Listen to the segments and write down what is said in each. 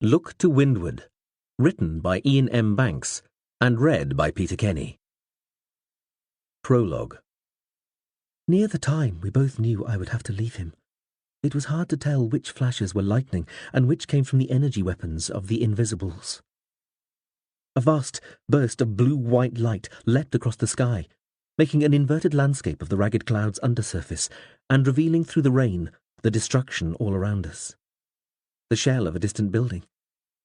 Look to Windward, written by Iain M. Banks and read by Peter Kenny. Prologue. Near the time, we both knew I would have to leave him. It was hard to tell which flashes were lightning and which came from the energy weapons of the Invisibles. A vast burst of blue-white light leapt across the sky, making an inverted landscape of the ragged cloud's undersurface and revealing through the rain the destruction all around us. The shell of a distant building,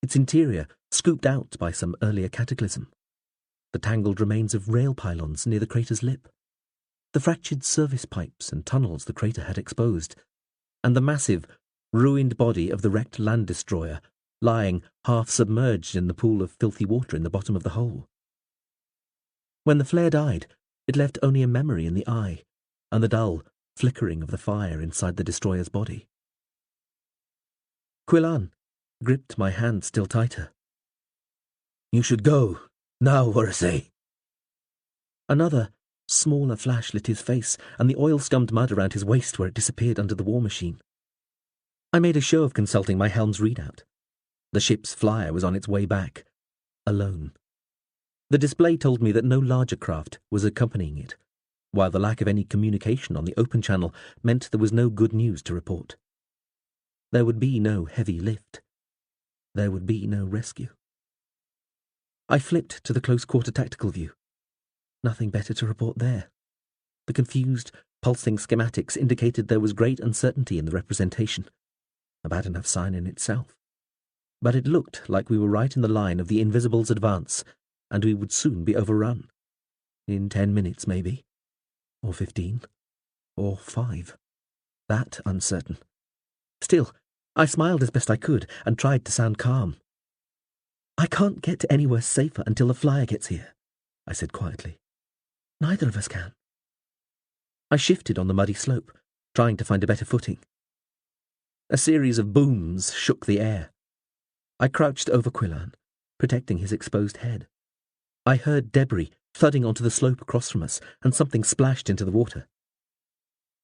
its interior scooped out by some earlier cataclysm. The tangled remains of rail pylons near the crater's lip. The fractured service pipes and tunnels the crater had exposed, and the massive, ruined body of the wrecked land destroyer lying half submerged in the pool of filthy water in the bottom of the hole. When the flare died, it left only a memory in the eye and the dull flickering of the fire inside the destroyer's body. Iain gripped my hand still tighter. "You should go, now, Horsey." Another, smaller flash lit his face and the oil-scummed mud around his waist where it disappeared under the war machine. I made a show of consulting my helm's readout. The ship's flyer was on its way back, alone. The display told me that no larger craft was accompanying it, while the lack of any communication on the open channel meant there was no good news to report. There would be no heavy lift. There would be no rescue. I flipped to the close-quarter tactical view. Nothing better to report there. The confused, pulsing schematics indicated there was great uncertainty in the representation, a bad enough sign in itself. But it looked like we were right in the line of the Invisible's advance, and we would soon be overrun. In 10 minutes, maybe. Or 15. Or 5. That uncertain. Still, I smiled as best I could and tried to sound calm. "I can't get anywhere safer until the flyer gets here," I said quietly. "Neither of us can." I shifted on the muddy slope, trying to find a better footing. A series of booms shook the air. I crouched over Iain, protecting his exposed head. I heard debris thudding onto the slope across from us, and something splashed into the water.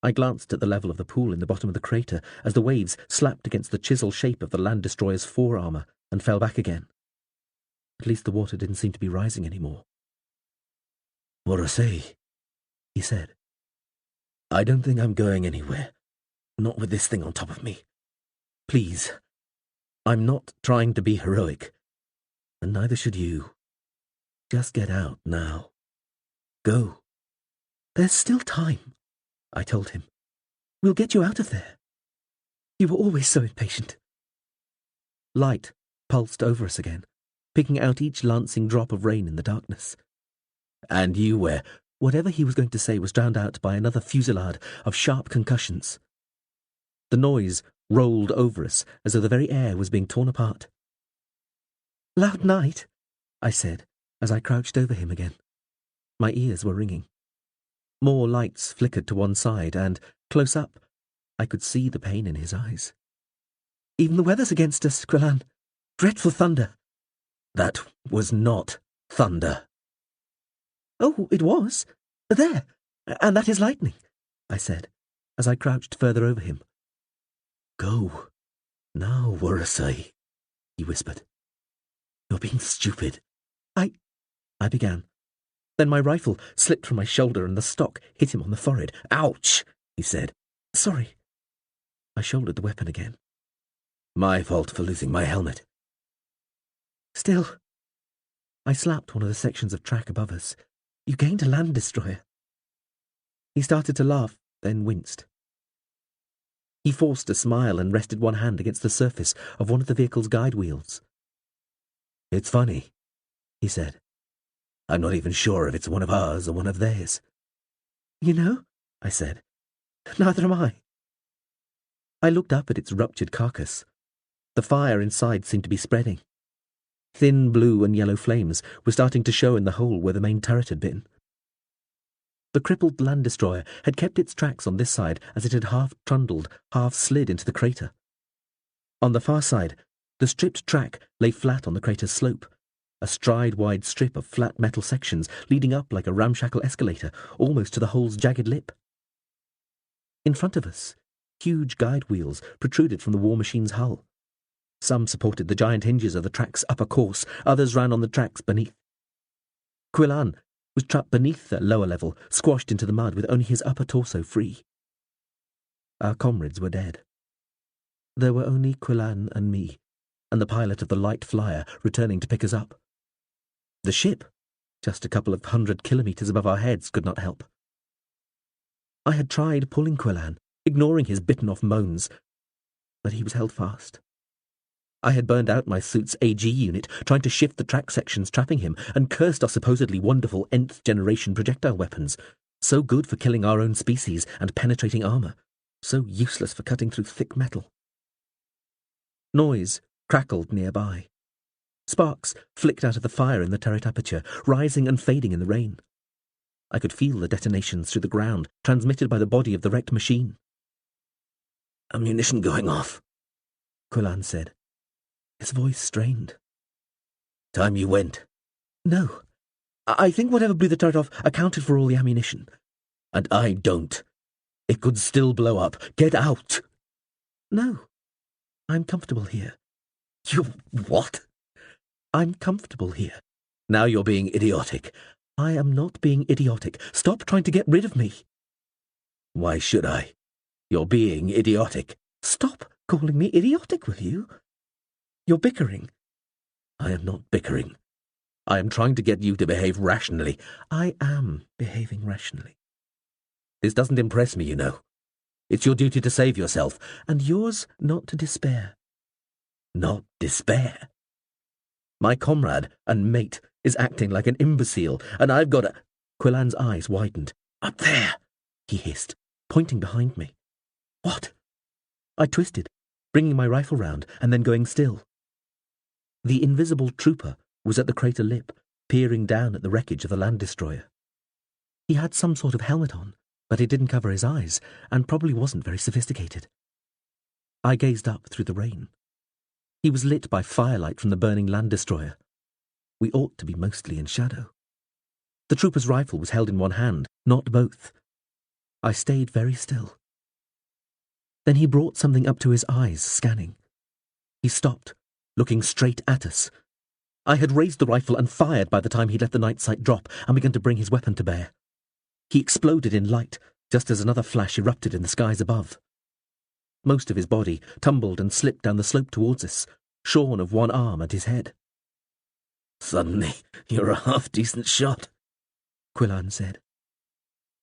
I glanced at the level of the pool in the bottom of the crater as the waves slapped against the chisel shape of the land destroyer's forearmour and fell back again. At least the water didn't seem to be rising anymore. "Horsey," he said. "I don't think I'm going anywhere. Not with this thing on top of me. Please. I'm not trying to be heroic, and neither should you. Just get out now. Go." "There's still time," I told him. "We'll get you out of there. You were always so impatient." Light pulsed over us again, picking out each lancing drop of rain in the darkness. "And you were—" Whatever he was going to say was drowned out by another fusillade of sharp concussions. The noise rolled over us as though the very air was being torn apart. "Loud night," I said as I crouched over him again. My ears were ringing. More lights flickered to one side, and, close up, I could see the pain in his eyes. "Even the weather's against us, Iain. Dreadful thunder." "That was not thunder." "Oh, it was. There. And that is lightning," I said, as I crouched further over him. "Go. Now, Horsey," he whispered. "You're being stupid." I began. Then my rifle slipped from my shoulder and the stock hit him on the forehead. "Ouch," he said. "Sorry." I shouldered the weapon again. "My fault for losing my helmet." "Still." I slapped one of the sections of track above us. "You gained a land destroyer." He started to laugh, then winced. He forced a smile and rested one hand against the surface of one of the vehicle's guide wheels. "It's funny," he said. "I'm not even sure if it's one of ours or one of theirs." "You know," I said, "neither am I." I looked up at its ruptured carcass. The fire inside seemed to be spreading. Thin blue and yellow flames were starting to show in the hole where the main turret had been. The crippled land destroyer had kept its tracks on this side as it had half trundled, half slid into the crater. On the far side, the stripped track lay flat on the crater's slope, a stride-wide strip of flat metal sections leading up like a ramshackle escalator, almost to the hole's jagged lip. In front of us, huge guide wheels protruded from the war machine's hull. Some supported the giant hinges of the track's upper course, others ran on the tracks beneath. Iain was trapped beneath the lower level, squashed into the mud with only his upper torso free. Our comrades were dead. There were only Iain and me, and the pilot of the light flyer returning to pick us up. The ship, just a couple of 100 kilometres above our heads, could not help. I had tried pulling Iain, ignoring his bitten-off moans, but he was held fast. I had burned out my suit's AG unit, trying to shift the track sections trapping him, and cursed our supposedly wonderful nth-generation projectile weapons, so good for killing our own species and penetrating armour, so useless for cutting through thick metal. Noise crackled nearby. Sparks flicked out of the fire in the turret aperture, rising and fading in the rain. I could feel the detonations through the ground, transmitted by the body of the wrecked machine. "Ammunition going off," Iain said. His voice strained. "Time you went." "No. I think whatever blew the turret off accounted for all the ammunition." "And I don't. It could still blow up. Get out." "No. I'm comfortable here." "You what?" "I'm comfortable here." "Now you're being idiotic." "I am not being idiotic. Stop trying to get rid of me." "Why should I? You're being idiotic." "Stop calling me idiotic, will you? You're bickering." "I am not bickering. I am trying to get you to behave rationally." "I am behaving rationally." "This doesn't impress me, you know. It's your duty to save yourself." "And yours not to despair." "Not despair." "My comrade and mate is acting like an imbecile, and I've got to—" Iain's eyes widened. "Up there," he hissed, pointing behind me. "What?" I twisted, bringing my rifle round and then going still. The invisible trooper was at the crater lip, peering down at the wreckage of the land destroyer. He had some sort of helmet on, but it didn't cover his eyes, and probably wasn't very sophisticated. I gazed up through the rain. He was lit by firelight from the burning land destroyer. We ought to be mostly in shadow. The trooper's rifle was held in one hand, not both. I stayed very still. Then he brought something up to his eyes, scanning. He stopped, looking straight at us. I had raised the rifle and fired by the time he let the night sight drop and begun to bring his weapon to bear. He exploded in light, just as another flash erupted in the skies above. Most of his body tumbled and slipped down the slope towards us, shorn of one arm and his head. "Suddenly, you're a half-decent shot," Iain said.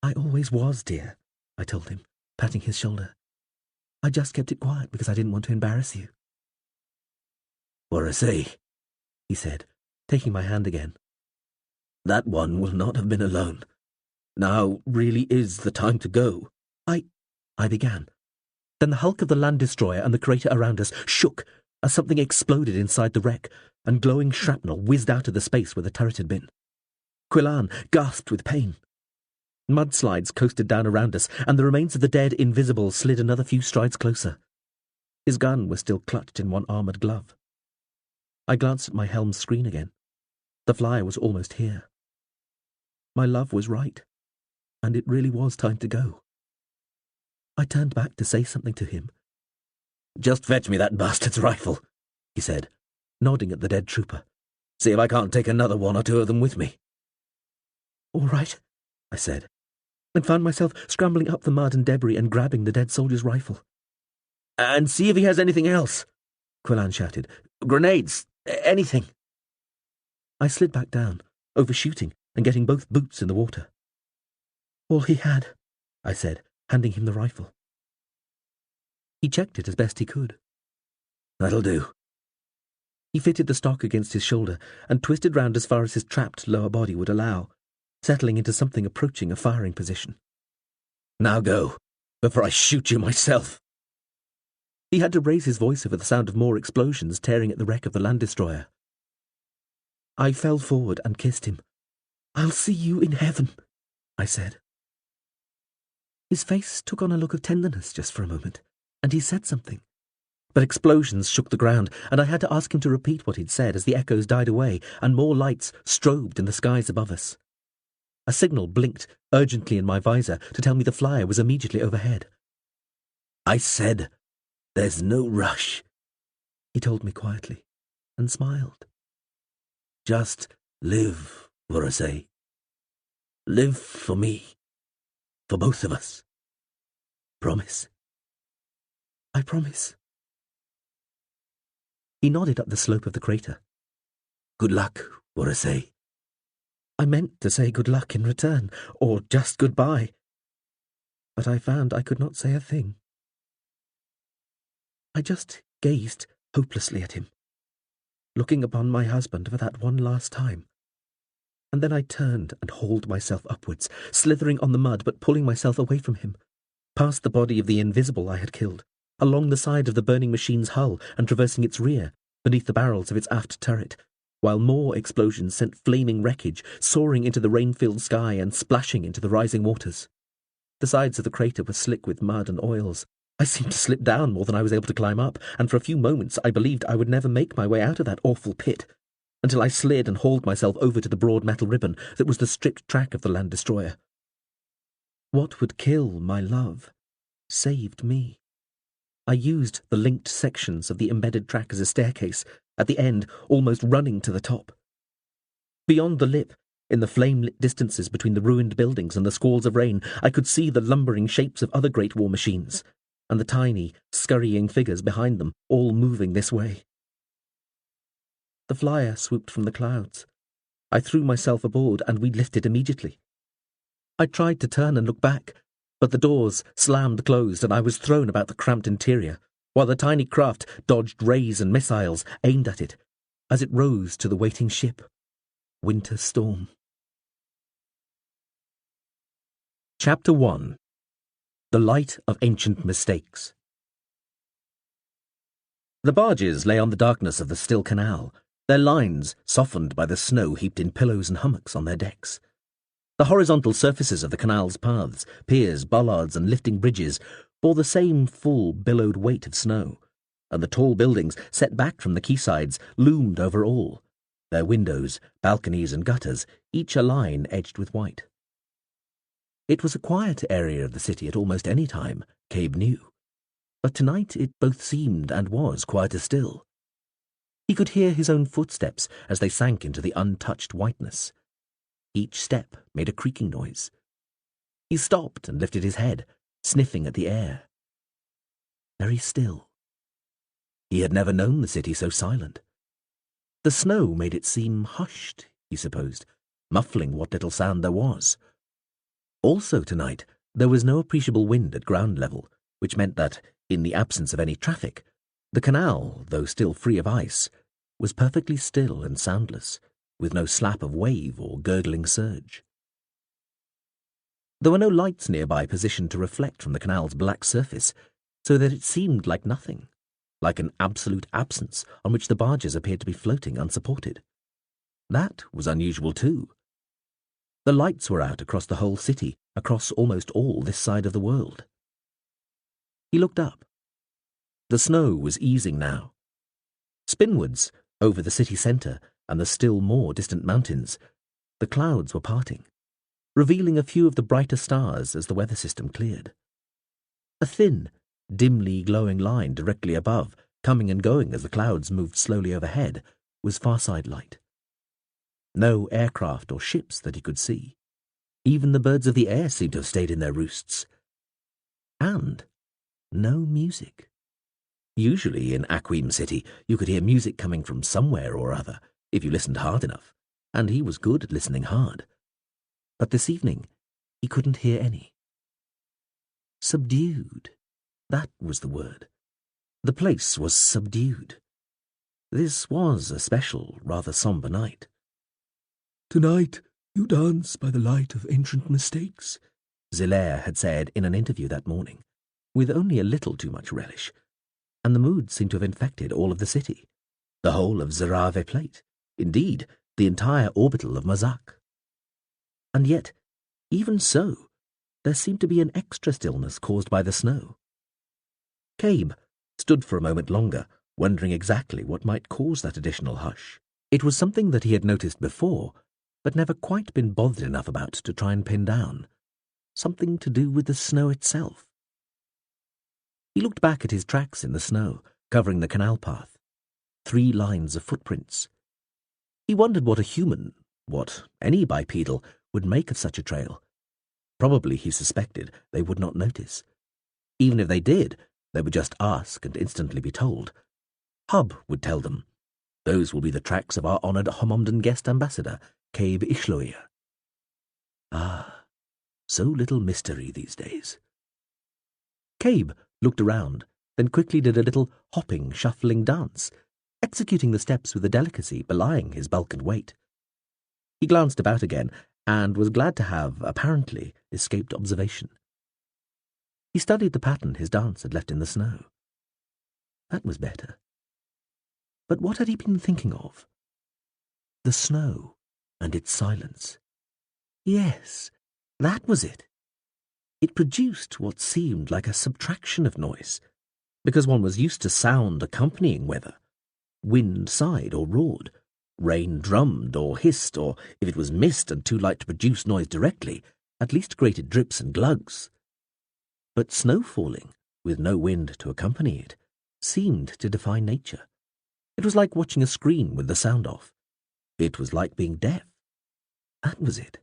"I always was, dear," I told him, patting his shoulder. "I just kept it quiet because I didn't want to embarrass you." "For I say," he said, taking my hand again. "that one will not have been alone. Now really is the time to go." I began. Then the hulk of the land destroyer and the crater around us shook as something exploded inside the wreck, and glowing shrapnel whizzed out of the space where the turret had been. Iain gasped with pain. Mudslides coasted down around us, and the remains of the dead invisible slid another few strides closer. His gun was still clutched in one armoured glove. I glanced at my helm's screen again. The flyer was almost here. My love was right, and it really was time to go. I turned back to say something to him. "Just fetch me that bastard's rifle," he said, nodding at the dead trooper. "See if I can't take another one or two of them with me." "All right," I said, and found myself scrambling up the mud and debris and grabbing the dead soldier's rifle. "And see if he has anything else," Iain shouted. "Grenades, anything." I slid back down, overshooting and getting both boots in the water. "All he had," I said, handing him the rifle. He checked it as best he could. "That'll do." He fitted the stock against his shoulder and twisted round as far as his trapped lower body would allow, settling into something approaching a firing position. "Now go, before I shoot you myself." He had to raise his voice over the sound of more explosions tearing at the wreck of the land destroyer. I fell forward and kissed him. "I'll see you in heaven," I said. His face took on a look of tenderness just for a moment, and he said something. But explosions shook the ground, and I had to ask him to repeat what he'd said as the echoes died away and more lights strobed in the skies above us. A signal blinked urgently in my visor to tell me the flyer was immediately overhead. "I said, there's no rush. he told me quietly, and smiled. Just live, for I say. Live for me. For both of us. Promise. I promise. He nodded up the slope of the crater. Good luck, for I say. I meant to say good luck in return, or just goodbye. But I found I could not say a thing. I just gazed hopelessly at him, looking upon my husband for that one last time. And then I turned and hauled myself upwards, slithering on the mud but pulling myself away from him, past the body of the invisible I had killed, along the side of the burning machine's hull and traversing its rear, beneath the barrels of its aft turret, while more explosions sent flaming wreckage soaring into the rain-filled sky and splashing into the rising waters. The sides of the crater were slick with mud and oils. I seemed to slip down more than I was able to climb up, and for a few moments I believed I would never make my way out of that awful pit, until I slid and hauled myself over to the broad metal ribbon that was the stripped track of the land destroyer. What would kill my love saved me. I used the linked sections of the embedded track as a staircase, at the end almost running to the top. Beyond the lip, in the flame-lit distances between the ruined buildings and the squalls of rain, I could see the lumbering shapes of other great war machines, and the tiny, scurrying figures behind them, all moving this way. The flyer swooped from the clouds. I threw myself aboard, and we lifted immediately. I tried to turn and look back, but the doors slammed closed, and I was thrown about the cramped interior, while the tiny craft dodged rays and missiles aimed at it, as it rose to the waiting ship. Winter Storm. Chapter 1. The Light of Ancient Mistakes. The barges lay on the darkness of the still canal, their lines softened by the snow heaped in pillows and hummocks on their decks. The horizontal surfaces of the canal's paths, piers, bollards, and lifting bridges bore the same full, billowed weight of snow, and the tall buildings set back from the quaysides loomed over all, their windows, balconies, and gutters, each a line edged with white. It was a quiet area of the city at almost any time, Cabe knew, but tonight it both seemed and was quieter still. He could hear his own footsteps as they sank into the untouched whiteness. Each step made a creaking noise. He stopped and lifted his head, sniffing at the air. Very still. He had never known the city so silent. The snow made it seem hushed, he supposed, muffling what little sound there was. Also tonight, there was no appreciable wind at ground level, which meant that, in the absence of any traffic, the canal, though still free of ice, was perfectly still and soundless, with no slap of wave or gurgling surge. There were no lights nearby positioned to reflect from the canal's black surface, so that it seemed like nothing, like an absolute absence on which the barges appeared to be floating unsupported. That was unusual too. The lights were out across the whole city, across almost all this side of the world. He looked up. The snow was easing now. Spinwards, over the city centre and the still more distant mountains, the clouds were parting, revealing a few of the brighter stars as the weather system cleared. A thin, dimly glowing line directly above, coming and going as the clouds moved slowly overhead, was Farside Light. No aircraft or ships that he could see. Even the birds of the air seemed to have stayed in their roosts. And no music. Usually in Aquim City you could hear music coming from somewhere or other, if you listened hard enough, and he was good at listening hard. But this evening he couldn't hear any. Subdued. That was the word. The place was subdued. This was a special, rather sombre night. "Tonight you dance by the light of ancient mistakes," Zilaire had said in an interview that morning, with only a little too much relish, and the mood seemed to have infected all of the city, the whole of Zerave Plate, indeed, the entire orbital of Mazak. And yet, even so, there seemed to be an extra stillness caused by the snow. Cabe stood for a moment longer, wondering exactly what might cause that additional hush. It was something that he had noticed before, but never quite been bothered enough about to try and pin down. Something to do with the snow itself. He looked back at his tracks in the snow, covering the canal path. 3 lines of footprints. He wondered what a human, what any bipedal, would make of such a trail. Probably, he suspected, they would not notice. Even if they did, they would just ask and instantly be told. Hub would tell them. Those will be the tracks of our honoured Homomden guest ambassador, Cabe Ishloir. Ah, so little mystery these days. Cabe looked around, then quickly did a little hopping, shuffling dance, executing the steps with a delicacy belying his bulk and weight. He glanced about again, and was glad to have, apparently, escaped observation. He studied the pattern his dance had left in the snow. That was better. But what had he been thinking of? The snow and its silence. Yes, that was it. It produced what seemed like a subtraction of noise, because one was used to sound accompanying weather. Wind sighed or roared, rain drummed or hissed, or, if it was mist and too light to produce noise directly, at least created drips and glugs. But snow falling, with no wind to accompany it, seemed to defy nature. It was like watching a screen with the sound off. It was like being deaf. That was it.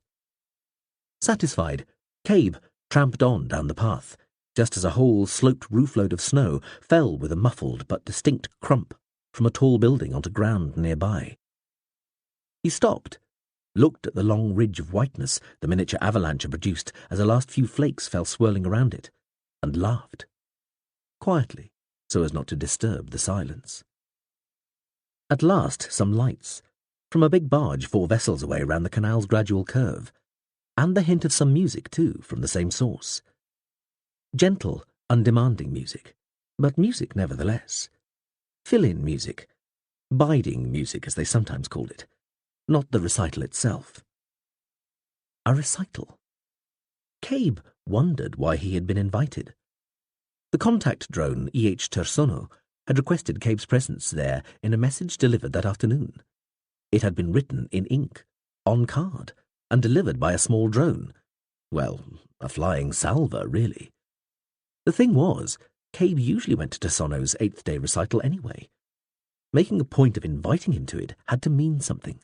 Satisfied, Cabe tramped on down the path, just as a whole sloped roofload of snow fell with a muffled but distinct crump from a tall building onto ground nearby. He stopped, looked at the long ridge of whiteness the miniature avalanche had produced as the last few flakes fell swirling around it, and laughed, quietly, so as not to disturb the silence. At last some lights, from a big barge 4 vessels away round the canal's gradual curve, and the hint of some music, too, from the same source. Gentle, undemanding music, but music nevertheless. Fill-in music, biding music as they sometimes called it, not the recital itself. A recital. Cabe wondered why he had been invited. The contact drone, E.H. Tersono, had requested Cabe's presence there in a message delivered that afternoon. It had been written in ink, on card, and delivered by a small drone. Well, a flying salver, really. The thing was, Cabe usually went to Tersono's 8th-day recital anyway. Making a point of inviting him to it had to mean something.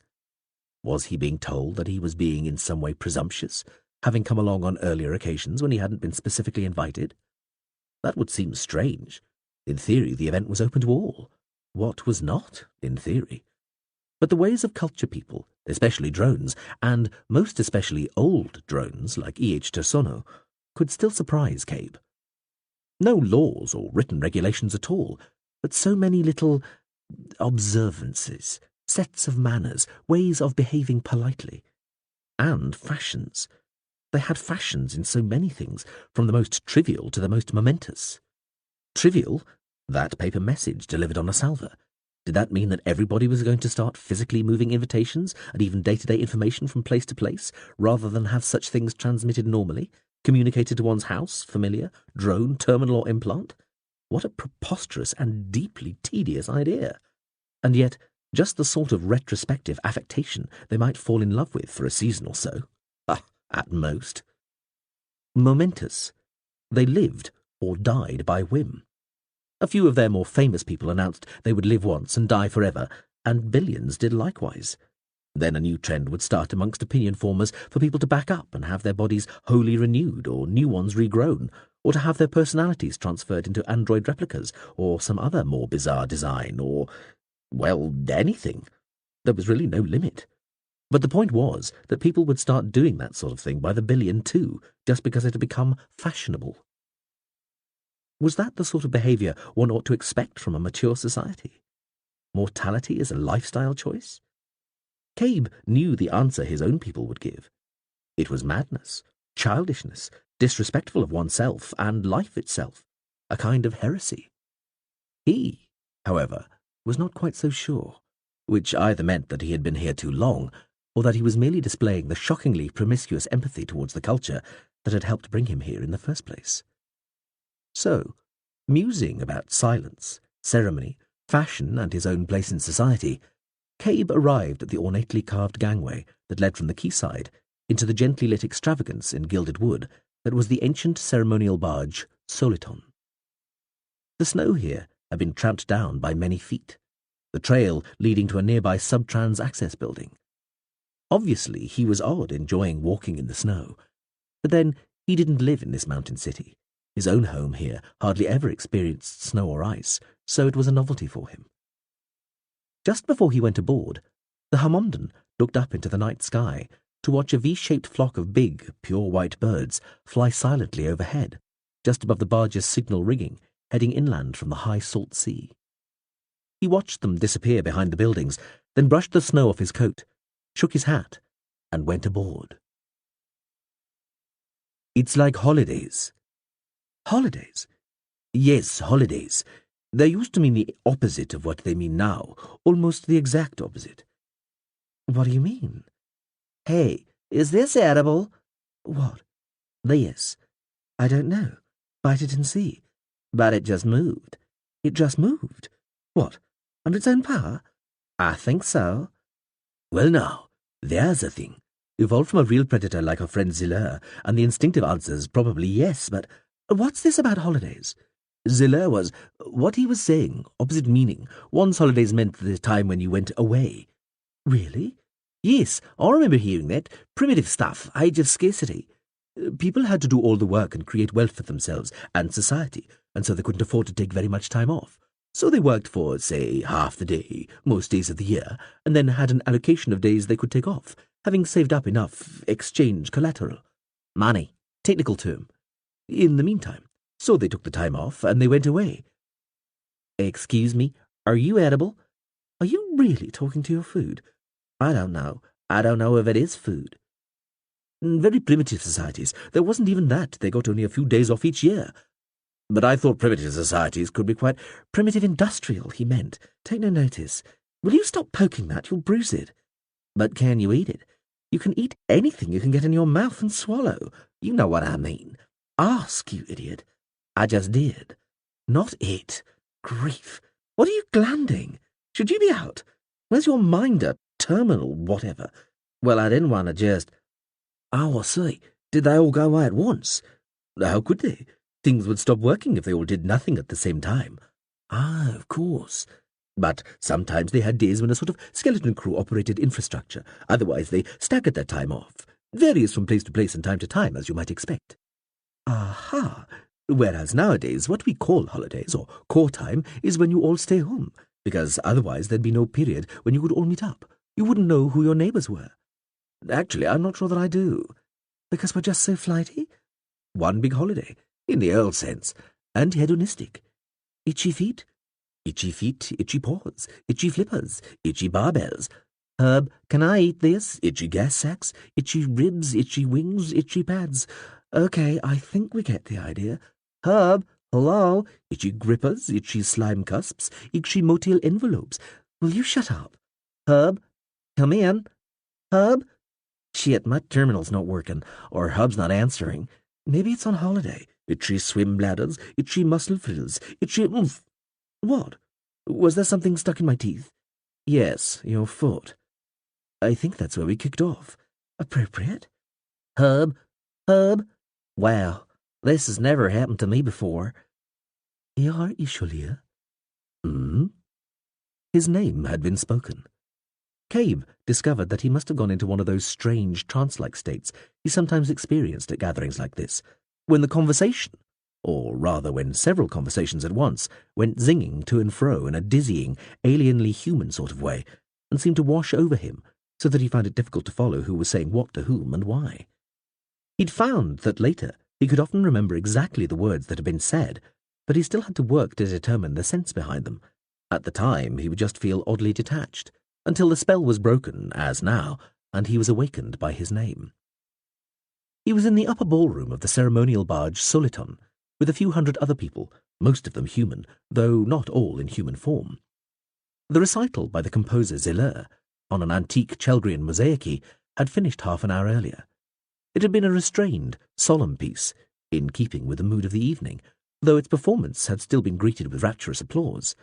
Was he being told that he was being in some way presumptuous, having come along on earlier occasions when he hadn't been specifically invited? That would seem strange. In theory, the event was open to all. What was not, in theory? But the ways of culture people, especially drones, and most especially old drones like E.H. Tersono, could still surprise Cabe. No laws or written regulations at all, but so many little observances, sets of manners, ways of behaving politely. And fashions. They had fashions in so many things, from the most trivial to the most momentous. Trivial? That paper message delivered on a salver. Did that mean that everybody was going to start physically moving invitations and even day-to-day information from place to place, rather than have such things transmitted normally, communicated to one's house, familiar, drone, terminal or implant? What a preposterous and deeply tedious idea. And yet, just the sort of retrospective affectation they might fall in love with for a season or so. At most. Momentous. They lived or died by whim. A few of their more famous people announced they would live once and die forever, and billions did likewise. Then a new trend would start amongst opinion formers for people to back up and have their bodies wholly renewed, or new ones regrown, or to have their personalities transferred into android replicas, or some other more bizarre design, or, well, anything. There was really no limit. But the point was that people would start doing that sort of thing by the billion too, just because it had become fashionable. Was that the sort of behaviour one ought to expect from a mature society? Mortality as a lifestyle choice? Cabe knew the answer his own people would give. It was madness, childishness, disrespectful of oneself and life itself, a kind of heresy. He, however, was not quite so sure, which either meant that he had been here too long, or that he was merely displaying the shockingly promiscuous empathy towards the culture that had helped bring him here in the first place. So, musing about silence, ceremony, fashion, and his own place in society, Cabe arrived at the ornately carved gangway that led from the quayside into the gently lit extravagance in gilded wood that was the ancient ceremonial barge Soliton. The snow here had been tramped down by many feet, the trail leading to a nearby sub-trans access building. Obviously, he was odd enjoying walking in the snow, but then he didn't live in this mountain city. His own home here hardly ever experienced snow or ice, so it was a novelty for him. Just before he went aboard, the Harmondan looked up into the night sky to watch a V-shaped flock of big, pure white birds fly silently overhead, just above the barge's signal rigging, heading inland from the high salt sea. He watched them disappear behind the buildings, then brushed the snow off his coat, shook his hat, and went aboard. It's like holidays. Holidays? Yes, holidays. They used to mean the opposite of what they mean now, almost the exact opposite. What do you mean? Hey, is this edible? What? This. I don't know. Bite it and see. But it just moved. It just moved? What, under its own power? I think so. Well now, there's a thing. Evolved from a real predator like our friend Ziller, and the instinctive answer's probably yes, but what's this about holidays? Ziller was, what he was saying, opposite meaning. One's holidays meant the time when you went away. Really? Yes, I remember hearing that. Primitive stuff, age of scarcity. People had to do all the work and create wealth for themselves and society, and so they couldn't afford to take very much time off. So they worked for, say, half the day, most days of the year, and then had an allocation of days they could take off, having saved up enough exchange collateral. Money. Technical term. In the meantime, so they took the time off and they went away. Excuse me, are you edible? Are you really talking to your food? I don't know. I don't know if it is food. Very primitive societies. There wasn't even that. They got only a few days off each year. But I thought primitive societies could be quite primitive industrial, he meant. Take no notice. Will you stop poking that? You'll bruise it. But can you eat it? You can eat anything you can get in your mouth and swallow. You know what I mean. Ask, you idiot. I just did. Not it. Grief. What are you glanding? Should you be out? Where's your minder? Terminal, whatever. Well, I didn't want to just... Oh, I see. Did they all go away at once? How could they? Things would stop working if they all did nothing at the same time. Ah, of course. But sometimes they had days when a sort of skeleton crew operated infrastructure. Otherwise, they staggered their time off. Varies from place to place and time to time, as you might expect. Aha! Whereas nowadays, what we call holidays, or core time, is when you all stay home, because otherwise there'd be no period when you could all meet up. You wouldn't know who your neighbours were. Actually, I'm not sure that I do. Because we're just so flighty? One big holiday, in the old sense, and hedonistic. Itchy feet, itchy paws, itchy flippers, itchy barbells. Herb, can I eat this? Itchy gas sacks, itchy ribs, itchy wings, itchy pads. Okay, I think we get the idea. Herb, hello? Itchy grippers, itchy slime cusps, itchy motel envelopes. Will you shut up? Herb, come in. Herb? Shit, my terminal's not working, or Hub's not answering. Maybe it's on holiday. Itchy swim bladders, itchy muscle frills, itchy oomph. What? Was there something stuck in my teeth? Yes, your foot. I think that's where we kicked off. Appropriate? Herb? Wow, this has never happened to me before. Are you sure? His name had been spoken. Cave discovered that he must have gone into one of those strange trance-like states he sometimes experienced at gatherings like this, when the conversation, or rather when several conversations at once, went zinging to and fro in a dizzying, alienly human sort of way, and seemed to wash over him, so that he found it difficult to follow who was saying what to whom and why. He'd found that later he could often remember exactly the words that had been said, but he still had to work to determine the sense behind them. At the time, he would just feel oddly detached, until the spell was broken, as now, and he was awakened by his name. He was in the upper ballroom of the ceremonial barge Soliton, with a few hundred other people, most of them human, though not all in human form. The recital by the composer Ziller, on an antique Chelgrian mosaicy, had finished half an hour earlier. It had been a restrained, solemn piece, in keeping with the mood of the evening, though its performance had still been greeted with rapturous applause.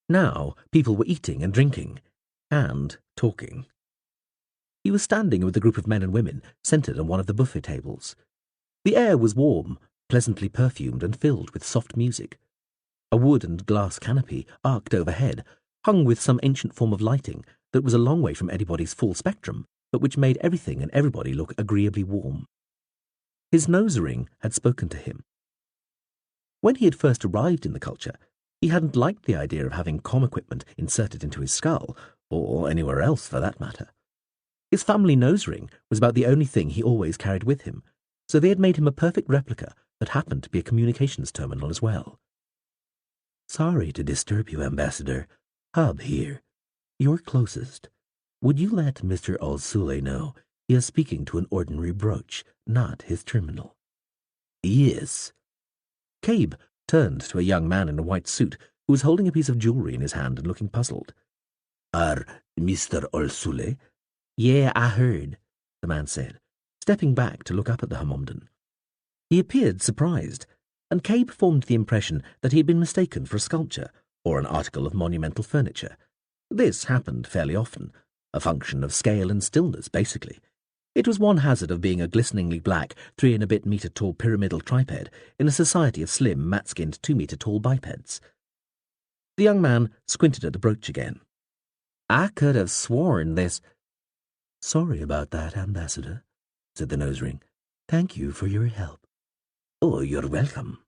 Now people were eating and drinking, and talking. He was standing with a group of men and women centred on one of the buffet tables. The air was warm, pleasantly perfumed and filled with soft music. A wood and glass canopy arced overhead, hung with some ancient form of lighting that was a long way from anybody's full spectrum, but which made everything and everybody look agreeably warm. His nose ring had spoken to him. When he had first arrived in the culture, he hadn't liked the idea of having comm equipment inserted into his skull, or anywhere else for that matter. His family nose ring was about the only thing he always carried with him, so they had made him a perfect replica that happened to be a communications terminal as well. "Sorry to disturb you, Ambassador. Hub here. You're closest. Would you let Mr. Al-Sule know he is speaking to an ordinary brooch, not his terminal?" "Yes." Cabe turned to a young man in a white suit who was holding a piece of jewellery in his hand and looking puzzled. "Are Mr. Al-Sule?" "Yeah, I heard," the man said, stepping back to look up at the Hamomdan. He appeared surprised, and Cabe formed the impression that he had been mistaken for a sculpture or an article of monumental furniture. This happened fairly often, a function of scale and stillness, basically. It was one hazard of being a glisteningly black 3-and-a-bit-metre-tall pyramidal triped in a society of slim, mat-skinned 2-metre-tall bipeds. The young man squinted at the brooch again. "I could have sworn this—" "Sorry about that, Ambassador," said the nose ring. "Thank you for your help." "Oh, you're welcome."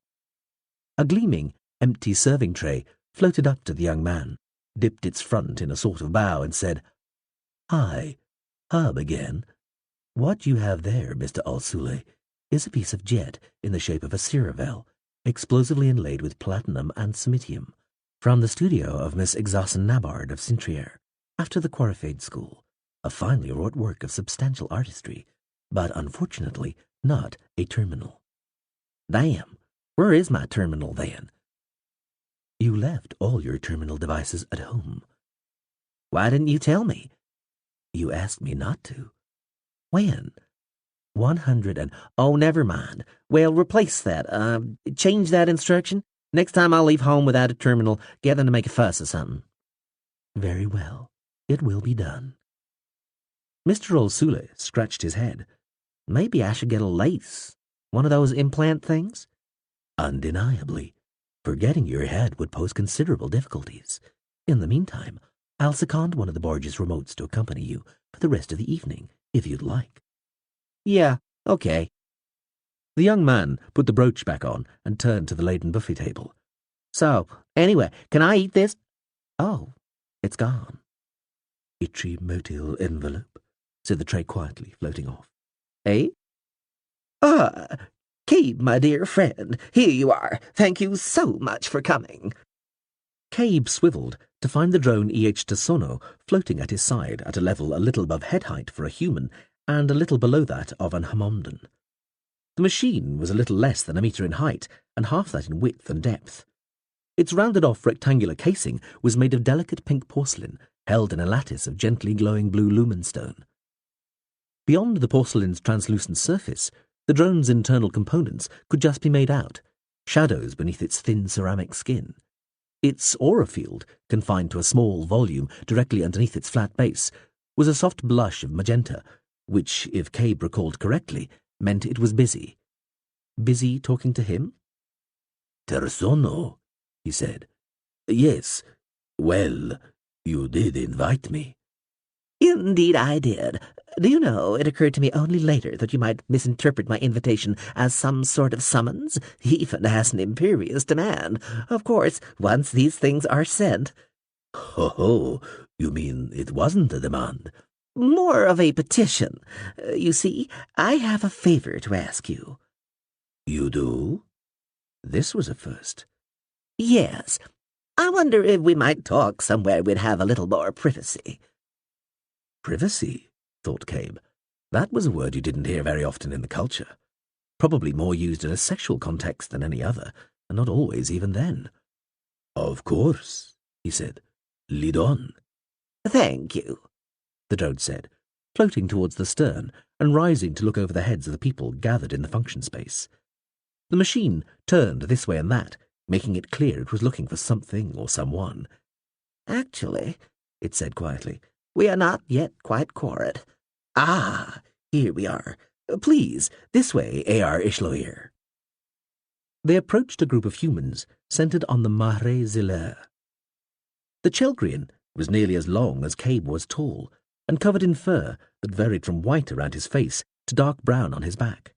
A gleaming, empty serving tray floated up to the young man, dipped its front in a sort of bow, and said, "Hi, Hub again. What you have there, Mr. Al-Sule, is a piece of jet in the shape of a ciravel, explosively inlaid with platinum and samitium, from the studio of Miss Exasen Nabard of Sintrier, after the Quarafade School, a finely wrought work of substantial artistry, but unfortunately not a terminal." "Damn, where is my terminal then?" "You left all your terminal devices at home." "Why didn't you tell me?" "You asked me not to." "When?" 100 and... Oh, never mind. Well, replace that. Change that instruction. Next time I'll leave home without a terminal, get them to make a fuss or something. "Very well. It will be done." Mr. Al-Sule scratched his head. "Maybe I should get a lace. One of those implant things?" "Undeniably. Forgetting your head would pose considerable difficulties. In the meantime, I'll second one of the barge's remotes to accompany you for the rest of the evening, if you'd like." "Yeah, okay." The young man put the brooch back on and turned to the laden buffet table. "So, anyway, can I eat this?" "Oh, it's gone." "Itchy motil envelope," said the tray quietly, floating off. "Eh?" Cabe, my dear friend, here you are. Thank you so much for coming." Cabe swiveled to find the drone EH-Tasono floating at his side at a level a little above head height for a human and a little below that of an Hamomdan. The machine was a little less than a metre in height and half that in width and depth. Its rounded-off rectangular casing was made of delicate pink porcelain held in a lattice of gently glowing blue lumenstone. Beyond the porcelain's translucent surface, the drone's internal components could just be made out, shadows beneath its thin ceramic skin. Its aura field, confined to a small volume directly underneath its flat base, was a soft blush of magenta, which, if Cabe recalled correctly, meant it was busy. Busy talking to him? "Tersono," he said. "Yes. Well, you did invite me." "Indeed I did. Do you know, it occurred to me only later that you might misinterpret my invitation as some sort of summons, even as an imperious demand. Of course, once these things are sent—" "Ho, you mean it wasn't a demand?" "More of a petition. You see, I have a favour to ask you." "You do?" This was a first. "Yes. I wonder if we might talk somewhere we'd have a little more privacy." Privacy, thought Cabe. That was a word you didn't hear very often in the culture. Probably more used in a sexual context than any other, and not always even then. "Of course," he said. "Lead on." "Thank you," the drone said, floating towards the stern and rising to look over the heads of the people gathered in the function space. The machine turned this way and that, making it clear it was looking for something or someone. "Actually," it said quietly, "we are not yet quite quarried. Ah, here we are. Please, this way, A.R. Ishloir." They approached a group of humans centered on the Mahre Ziller. The Chelgrian was nearly as long as Cabe was tall, and covered in fur that varied from white around his face to dark brown on his back.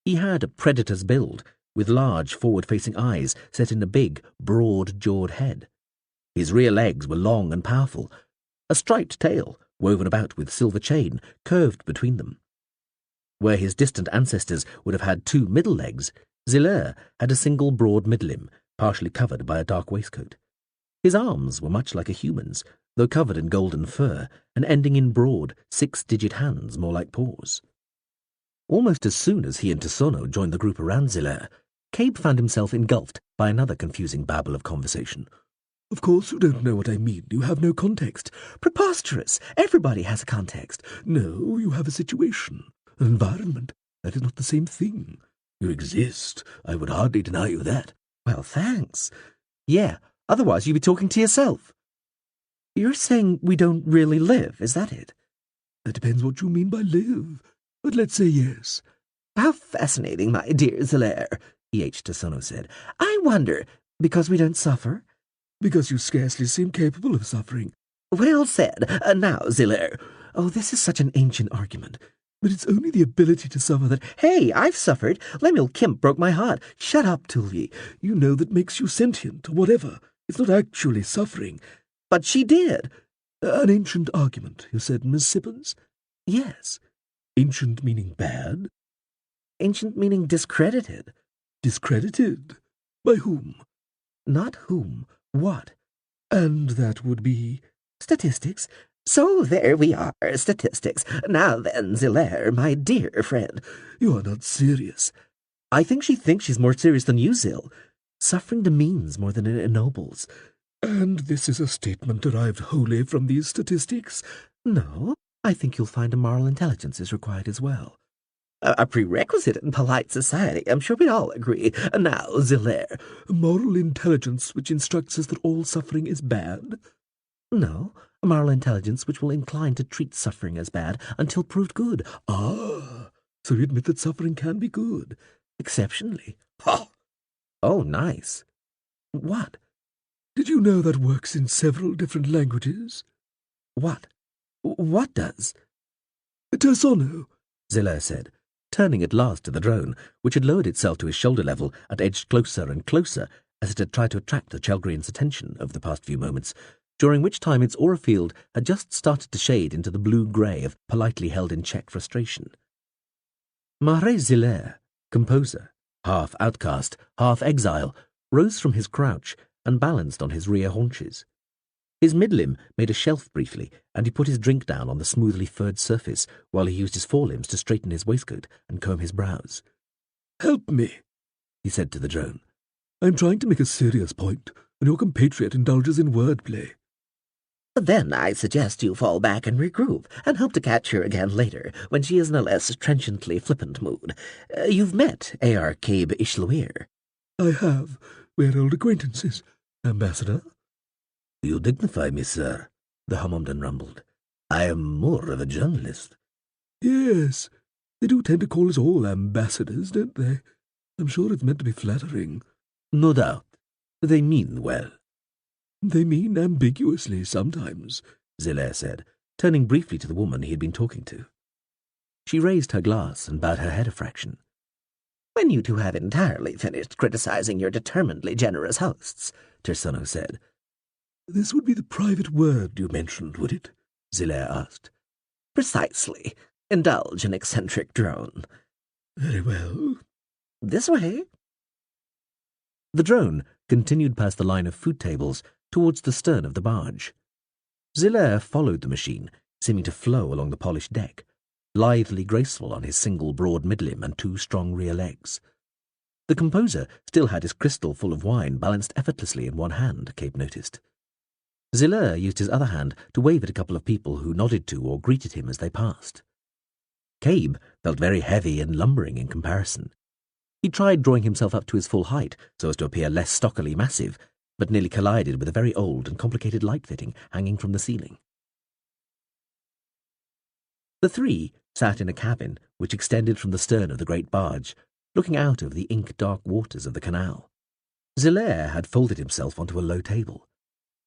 He had a predator's build, with large forward-facing eyes set in a big, broad-jawed head. His rear legs were long and powerful. A striped tail, woven about with silver chain, curved between them. Where his distant ancestors would have had 2 middle legs, Zilair had a single broad mid-limb, partially covered by a dark waistcoat. His arms were much like a human's, though covered in golden fur, and ending in broad, 6-digit hands more like paws. Almost as soon as he and Tisono joined the group around Zilair, Cabe found himself engulfed by another confusing babble of conversation. Of course you don't know what I mean. You have no context. Preposterous. Everybody has a context. No, you have a situation, an environment. That is not the same thing. You exist. I would hardly deny you that. Well, thanks. Yeah, otherwise you'd be talking to yourself. You're saying we don't really live, is that it? That depends what you mean by live. But let's say yes. How fascinating, my dear Zilair, E.H. Tisono said. I wonder, because we don't suffer? Because you scarcely seem capable of suffering. Well said. Now, Zilair. Oh, this is such an ancient argument. But it's only the ability to suffer that... Hey, I've suffered. Lemuel Kemp broke my heart. Shut up, Tully. You know that makes you sentient, or whatever. It's not actually suffering. But she did. An ancient argument, you said, Miss Sippins? Yes. Ancient meaning bad? Ancient meaning discredited. Discredited? By whom? Not whom. What? And that would be... Statistics. So there we are, statistics. Now then, Zilair, my dear friend. You are not serious. I think she thinks she's more serious than you, Zil. Suffering demeans more than it ennobles. And this is a statement derived wholly from these statistics? No, I think you'll find a moral intelligence is required as well. A prerequisite in polite society, I'm sure we all agree. Now, Zilair. Moral intelligence which instructs us that all suffering is bad? No, a moral intelligence which will incline to treat suffering as bad until proved good. Ah, so you admit that suffering can be good? Exceptionally. Ha! Oh, nice. What? Did you know that works in several different languages? What? What does? Tisono, Zilair said, turning at last to the drone, which had lowered itself to his shoulder level and edged closer and closer as it had tried to attract the Chelgrian's attention over the past few moments, during which time its aura field had just started to shade into the blue-grey of politely held-in-check frustration. Mahre Zilair, composer, half outcast, half exile, rose from his crouch and balanced on his rear haunches. His mid-limb made a shelf briefly, and he put his drink down on the smoothly furred surface while he used his forelimbs to straighten his waistcoat and comb his brows. "Help me," he said to the drone. "I'm trying to make a serious point, and your compatriot indulges in wordplay." Then I suggest you fall back and regroup, and hope to catch her again later, when she is in a less trenchantly flippant mood. You've met A.R. Cabe Ishluir. "I have. We're old acquaintances, Ambassador." "You dignify me, sir," the Hummonden rumbled. "I am more of a journalist." "Yes, they do tend to call us all ambassadors, don't they? I'm sure it's meant to be flattering." "No doubt. They mean well." "They mean ambiguously sometimes," Zilair said, turning briefly to the woman he had been talking to. She raised her glass and bowed her head a fraction. "When you two have entirely finished criticizing your determinedly generous hosts," Tisono said. "This would be the private word you mentioned, would it?" Zilair asked. "Precisely. Indulge an eccentric drone." "Very well." "This way." The drone continued past the line of food tables towards the stern of the barge. Zilair followed the machine, seeming to flow along the polished deck, lithely graceful on his single broad mid-limb and 2 strong rear legs. The composer still had his crystal full of wine balanced effortlessly in one hand, Cabe noticed. Zilair used his other hand to wave at a couple of people who nodded to or greeted him as they passed. Cabe felt very heavy and lumbering in comparison. He tried drawing himself up to his full height so as to appear less stockily massive, but nearly collided with a very old and complicated light fitting hanging from the ceiling. The 3 sat in a cabin which extended from the stern of the great barge, looking out over the ink-dark waters of the canal. Zilair had folded himself onto a low table.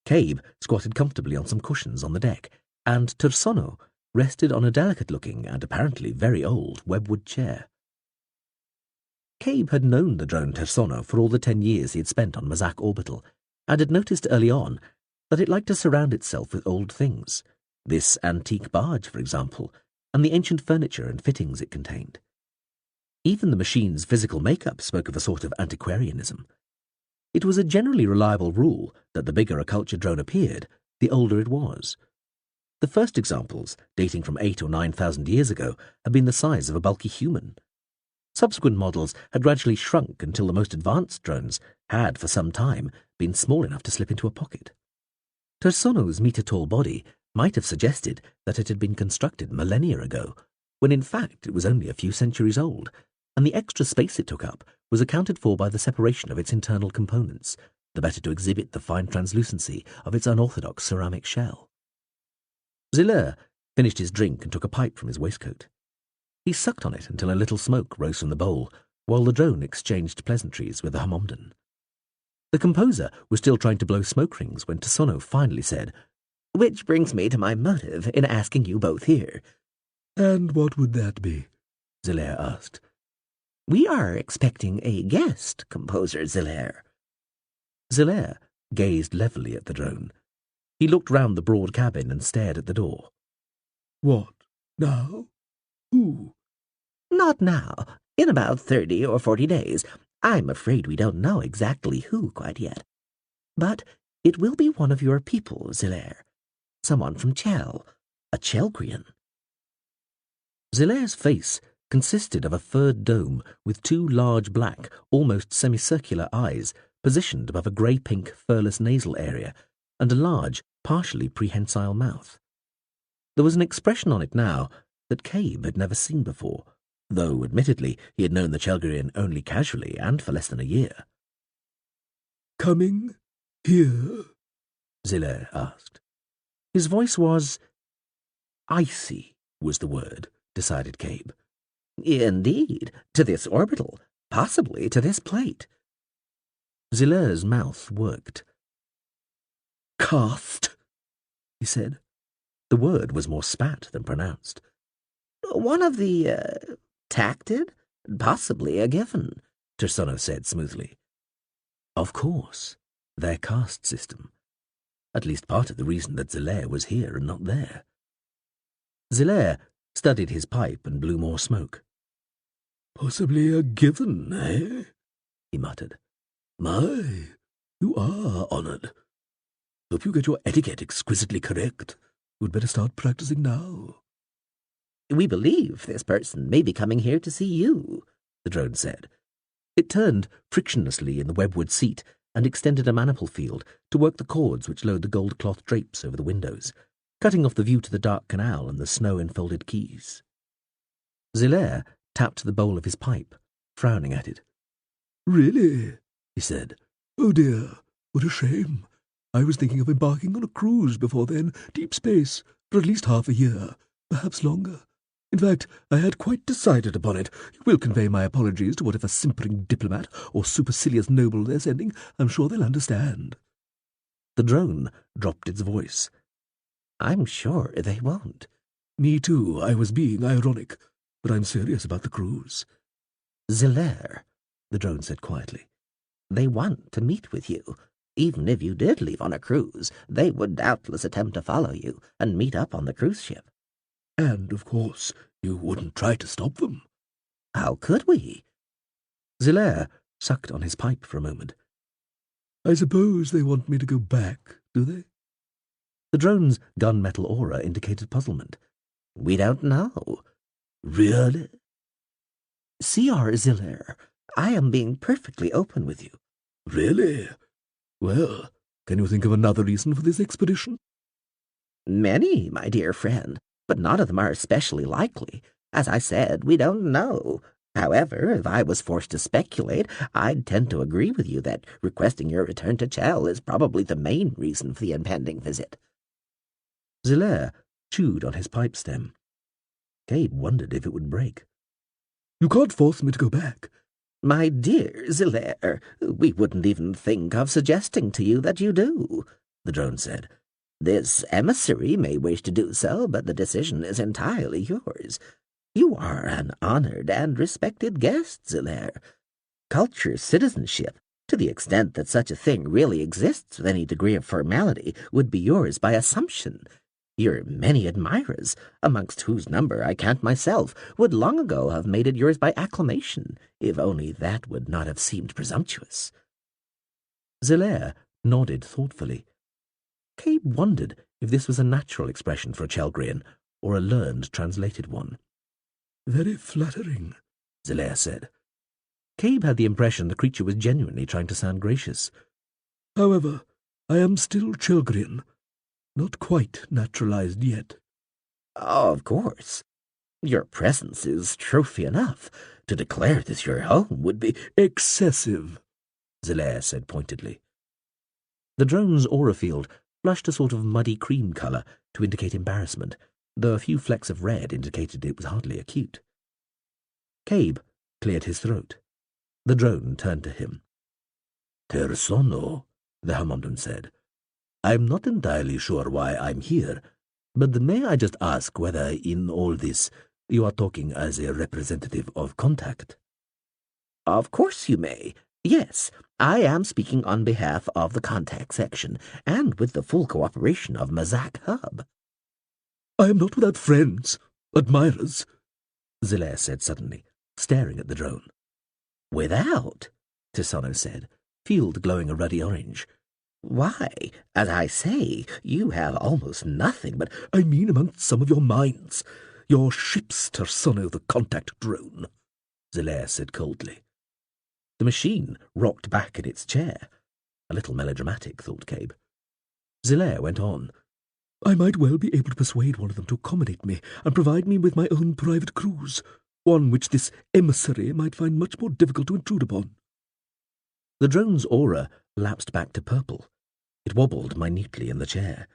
Cabe squatted comfortably on some cushions on the deck, and Tersono rested on a delicate-looking and apparently very old webwood chair. Cabe had known the drone Tersono for all the 10 years he had spent on Mazak Orbital, and had noticed early on that it liked to surround itself with old things, this antique barge, for example, and the ancient furniture and fittings it contained. Even the machine's physical makeup spoke of a sort of antiquarianism. It was a generally reliable rule that the bigger a culture drone appeared, the older it was. The first examples, dating from 8,000 or 9,000 years ago, had been the size of a bulky human. Subsequent models had gradually shrunk until the most advanced drones had, for some time, been small enough to slip into a pocket. Tersono's metre-tall body might have suggested that it had been constructed millennia ago, when in fact it was only a few centuries old, and the extra space it took up was accounted for by the separation of its internal components, the better to exhibit the fine translucency of its unorthodox ceramic shell. Ziller finished his drink and took a pipe from his waistcoat. He sucked on it until a little smoke rose from the bowl, while the drone exchanged pleasantries with the Hamomdan. The composer was still trying to blow smoke rings when Tersono finally said, "Which brings me to my motive in asking you both here." "And what would that be?" Ziller asked. "We are expecting a guest, Composer Ziller." Ziller gazed levelly at the drone. He looked round the broad cabin and stared at the door. "What, now? Who?" "Not now. In about 30 or 40 days. I'm afraid we don't know exactly who quite yet. But it will be one of your people, Ziller. Someone from Chell, a Chelgrian." Ziller's face consisted of a furred dome with two large black, almost semicircular eyes positioned above a grey-pink furless nasal area and a large, partially prehensile mouth. There was an expression on it now that Cabe had never seen before, though admittedly he had known the Chelgrian only casually and for less than a year. "Coming here?" Ziller asked. His voice was icy, was the word, decided Cabe. "Indeed, to this orbital, possibly to this plate." Ziller's mouth worked. "Cast," he said. The word was more spat than pronounced. "One of the, tacted? Possibly a given," Tersono said smoothly. Of course, their caste system. At least part of the reason that Ziller was here and not there. Ziller studied his pipe and blew more smoke. "Possibly a given, eh?" he muttered. "My, you are honoured. Hope you get your etiquette exquisitely correct. You'd better start practicing now." "We believe this person may be coming here to see you," the drone said. It turned frictionlessly in the webwood seat and extended a maniple field to work the cords which load the gold cloth drapes over the windows, cutting off the view to the dark canal and the snow-enfolded quays. Ziller tapped the bowl of his pipe, frowning at it. "Really?" he said. "Oh dear, what a shame. I was thinking of embarking on a cruise before then, deep space, for at least half a year, perhaps longer. In fact, I had quite decided upon it. You will convey my apologies to whatever simpering diplomat or supercilious noble they're sending. I'm sure they'll understand." The drone dropped its voice. "I'm sure they won't." "Me too. I was being ironic, but I'm serious about the cruise." "Ziller," the drone said quietly, "they want to meet with you. Even if you did leave on a cruise, they would doubtless attempt to follow you and meet up on the cruise ship." "And, of course, you wouldn't try to stop them." "How could we?" Ziller sucked on his pipe for a moment. "I suppose they want me to go back, do they?" The drone's gunmetal aura indicated puzzlement. "We don't know." "Really?" "Sr. Ziller, I am being perfectly open with you." "Really? Well, can you think of another reason for this expedition?" "Many, my dear friend, but none of them are especially likely. As I said, we don't know. However, if I was forced to speculate, I'd tend to agree with you that requesting your return to Chell is probably the main reason for the impending visit." Ziller chewed on his pipe stem. Cabe wondered if it would break. "You can't force me to go back." "My dear Ziller, we wouldn't even think of suggesting to you that you do." the drone said. "This emissary may wish to do so, but the decision is entirely yours. You are an honored and respected guest, Zilair. Culture citizenship, to the extent that such a thing really exists with any degree of formality, would be yours by assumption. Your many admirers, amongst whose number I count myself, would long ago have made it yours by acclamation, if only that would not have seemed presumptuous." Zilair nodded thoughtfully. Cabe wondered if this was a natural expression for a Chelgrian, or a learned translated one. "Very flattering," Zilair said. Cabe had the impression the creature was genuinely trying to sound gracious. "However, I am still Chelgrian. Not quite naturalized yet." "Of course. Your presence is trophy enough. To declare this your home would be excessive," Zilair said pointedly. The drone's aura field flushed a sort of muddy cream colour to indicate embarrassment, though a few flecks of red indicated it was hardly acute. Cabe cleared his throat. The drone turned to him. "Tersono," the Hammondan said. "I'm not entirely sure why I'm here, but may I just ask whether in all this you are talking as a representative of Contact?" "Of course you may. Yes, I am speaking on behalf of the Contact Section, and with the full cooperation of Mazak Hub." "I am not without friends, admirers," Zilair said suddenly, staring at the drone. "Without?" Tersono said, field glowing a ruddy orange. "Why, as I say, you have almost nothing but—" "I mean amongst some of your minds. Your ships, Tersono, the Contact drone," Zilair said coldly. The machine rocked back in its chair. A little melodramatic, thought Cabe. Zilair went on. "I might well be able to persuade one of them to accommodate me and provide me with my own private cruise, one which this emissary might find much more difficult to intrude upon." The drone's aura lapsed back to purple. It wobbled minutely in the chair.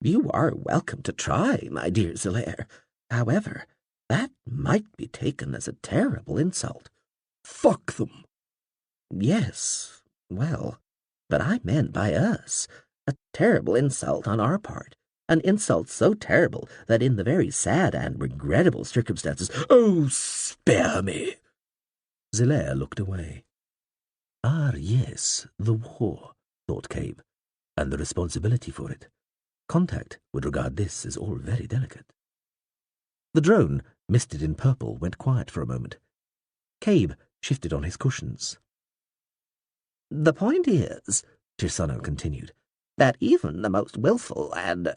"You are welcome to try, my dear Zilair. However, that might be taken as a terrible insult." "Fuck them." "Yes, well, but I meant by us a terrible insult on our part, an insult so terrible that in the very sad and regrettable circumstances—" "Oh, spare me!" Zilair looked away. Ah, yes, the war, thought Cabe, and the responsibility for it. Contact would regard this as all very delicate. The drone, misted in purple, went quiet for a moment. Cabe shifted on his cushions. "The point is," Tersono continued, "that even the most willful and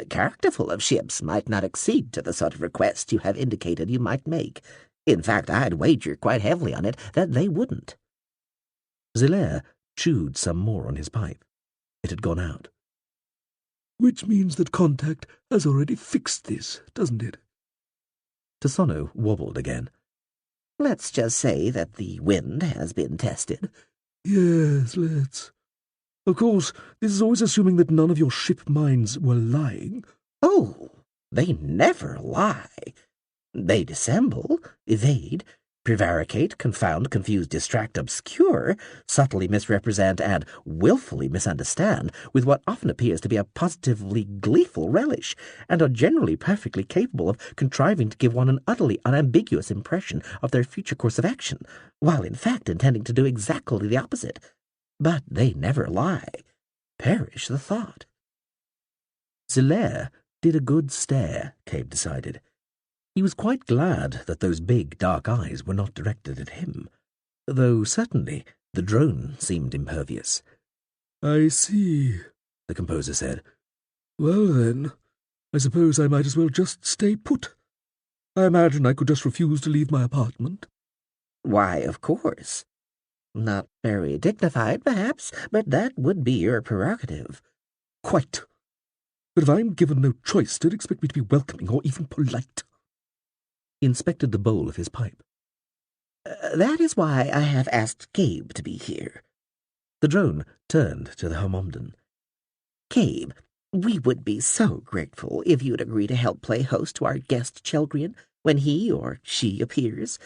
characterful of ships might not accede to the sort of request you have indicated you might make. In fact, I'd wager quite heavily on it that they wouldn't." Zilair chewed some more on his pipe. It had gone out. "Which means that Contact has already fixed this, doesn't it?" Tersono wobbled again. "Let's just say that the wind has been tested." "Yes, let's. Of course, this is always assuming that none of your ship minds were lying." "Oh, they never lie. They dissemble, evade, prevaricate, confound, confuse, distract, obscure, subtly misrepresent, and wilfully misunderstand with what often appears to be a positively gleeful relish, and are generally perfectly capable of contriving to give one an utterly unambiguous impression of their future course of action, while in fact intending to do exactly the opposite. But they never lie. Perish the thought." Zilair did a good stare, Cabe decided. He was quite glad that those big, dark eyes were not directed at him, though certainly the drone seemed impervious. "I see," the composer said. "Well then, I suppose I might as well just stay put. I imagine I could just refuse to leave my apartment." "Why, of course. Not very dignified, perhaps, but that would be your prerogative." "Quite. But if I'm given no choice, don't expect me to be welcoming or even polite." He inspected the bowl of his pipe. "That is why I have asked Cabe to be here." The drone turned to the Hammondan. "Cabe, we would be so grateful if you'd agree to help play host to our guest Chelgrian when he or she appears.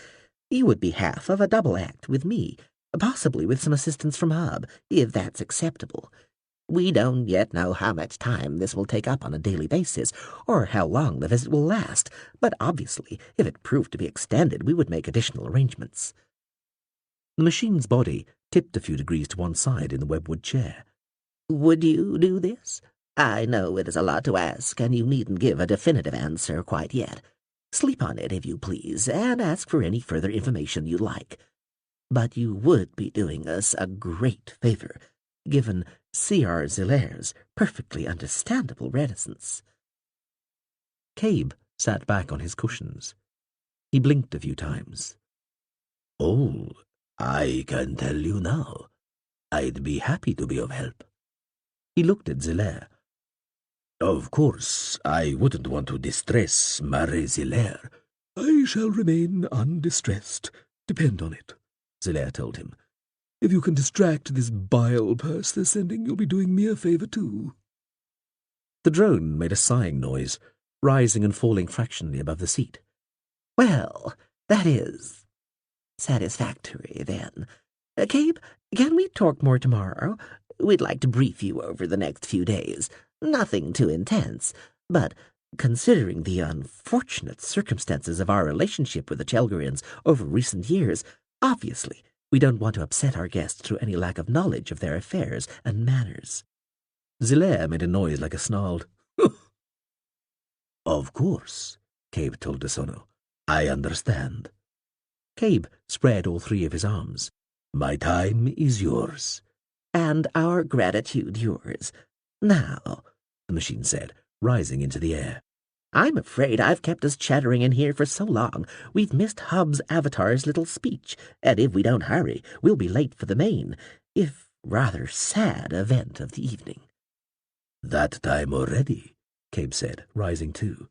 You would be half of a double act with me, possibly with some assistance from Hub, if that's acceptable. We don't yet know how much time this will take up on a daily basis, or how long the visit will last, but obviously, if it proved to be extended, we would make additional arrangements." The machine's body tipped a few degrees to one side in the webwood chair. "Would you do this? I know it is a lot to ask, and you needn't give a definitive answer quite yet. Sleep on it, if you please, and ask for any further information you like. But you would be doing us a great favor, given Sieur Zillaire's perfectly understandable reticence." Cabe sat back on his cushions. He blinked a few times. "Oh, I can tell you now. I'd be happy to be of help." He looked at Zillaire. "Of course, I wouldn't want to distress Marie Zillaire." "I shall remain undistressed, depend on it," Zillaire told him. "If you can distract this bile purse they're sending, you'll be doing me a favor too." The drone made a sighing noise, rising and falling fractionally above the seat. "Well, that is satisfactory, then. Cabe, can we talk more tomorrow? We'd like to brief you over the next few days. Nothing too intense, but considering the unfortunate circumstances of our relationship with the Chelgarians over recent years, obviously we don't want to upset our guests through any lack of knowledge of their affairs and manners." Zillaire made a noise like a snarled, "Of course," Cabe told De Sono. "I understand." Cabe spread all three of his arms. "My time is yours." "And our gratitude yours. Now," the machine said, rising into the air. "I'm afraid I've kept us chattering in here for so long we've missed Hub's avatar's little speech, and if we don't hurry, we'll be late for the main, if rather sad event of the evening." "That time already," Cabe said, rising too.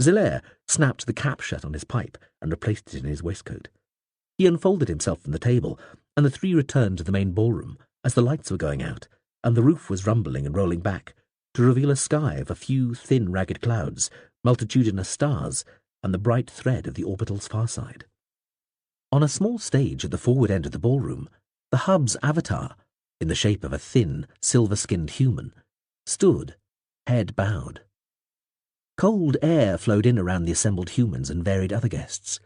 Zillaire snapped the cap shut on his pipe and replaced it in his waistcoat. He unfolded himself from the table, and the three returned to the main ballroom as the lights were going out, and the roof was rumbling and rolling back, to reveal a sky of a few thin, ragged clouds, multitudinous stars, and the bright thread of the orbital's far side. On a small stage at the forward end of the ballroom, the Hub's avatar, in the shape of a thin, silver-skinned human, stood, head bowed. Cold air flowed in around the assembled humans and varied other guests.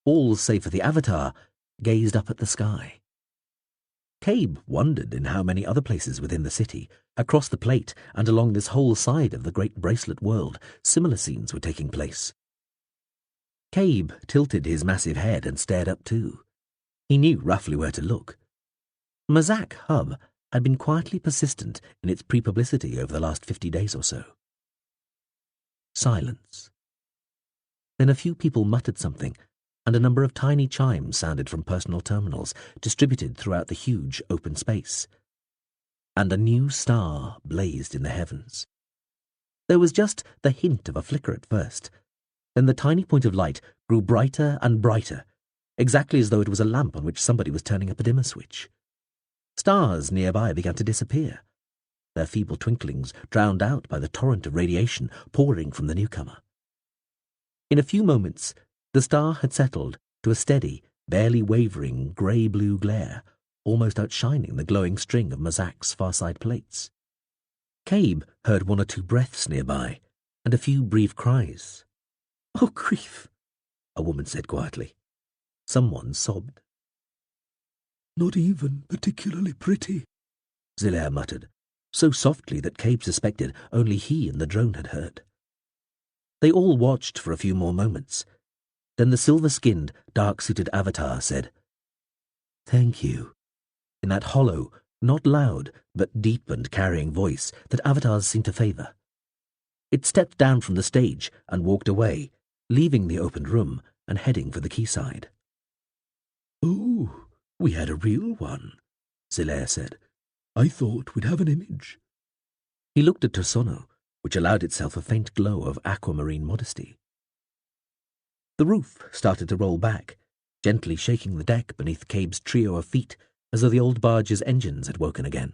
All, save for the avatar, gazed up at the sky. Cabe wondered in how many other places within the city, across the plate and along this whole side of the great bracelet world, similar scenes were taking place. Cabe tilted his massive head and stared up too. He knew roughly where to look. Mazak Hub had been quietly persistent in its pre-publicity over the last 50 days or so. Silence. Then a few people muttered something, and a number of tiny chimes sounded from personal terminals distributed throughout the huge open space. And a new star blazed in the heavens. There was just the hint of a flicker at first. Then the tiny point of light grew brighter and brighter, exactly as though it was a lamp on which somebody was turning up a dimmer switch. Stars nearby began to disappear, their feeble twinklings drowned out by the torrent of radiation pouring from the newcomer. In a few moments, the star had settled to a steady, barely wavering grey-blue glare, almost outshining the glowing string of Mazak's far-side plates. Cabe heard one or two breaths nearby, and a few brief cries. "Oh, grief," a woman said quietly. Someone sobbed. "Not even particularly pretty," Zillaire muttered, so softly that Cabe suspected only he and the drone had heard. They all watched for a few more moments. Then the silver-skinned, dark-suited avatar said, "Thank you," in that hollow, not loud, but deep and carrying voice that avatars seem to favour. It stepped down from the stage and walked away, leaving the opened room and heading for the quayside. "Oh, we had a real one," Zillaire said. "I thought we'd have an image." He looked at Tosono, which allowed itself a faint glow of aquamarine modesty. The roof started to roll back, gently shaking the deck beneath Cabe's trio of feet as though the old barge's engines had woken again.